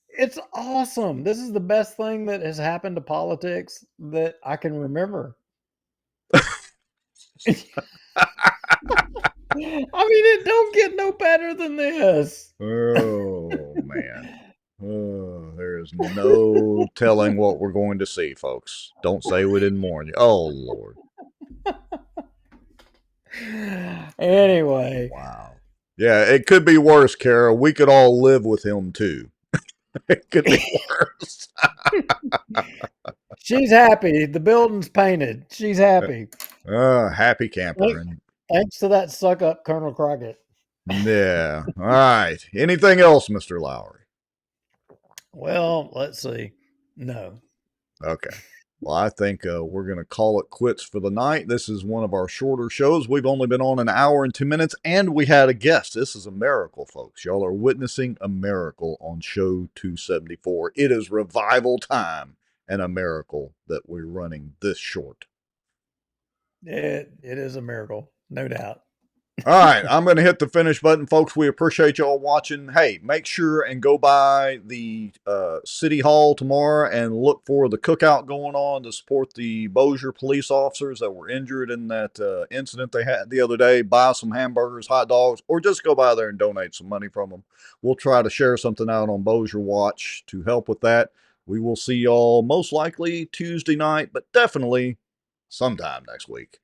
It's awesome. This is the best thing that has happened to politics that I can remember. I mean, it don't get no better than this. Oh, man. Oh, there's no telling what we're going to see, folks. Don't say we didn't warn you. Oh, Lord. Anyway. Wow. Yeah, it could be worse, Kara. We could all live with him, too. It could be worse. She's happy. The building's painted. She's happy. Happy camper. Thanks to that suck up Colonel Crockett. Yeah. All right. Anything else, Mr. Lowry? Well, let's see. No. Okay. Well, I think we're going to call it quits for the night. This is one of our shorter shows. We've only been on an hour and 2 minutes, and we had a guest. This is a miracle, folks. Y'all are witnessing a miracle on show 274. It is revival time, and a miracle that we're running this short. It is a miracle, no doubt. All right, I'm going to hit the finish button, folks. We appreciate y'all watching. Hey, make sure and go by the City Hall tomorrow and look for the cookout going on to support the Bossier police officers that were injured in that incident they had the other day. Buy some hamburgers, hot dogs, or just go by there and donate some money from them. We'll try to share something out on Bossier Watch to help with that. We will see y'all most likely Tuesday night, but definitely sometime next week.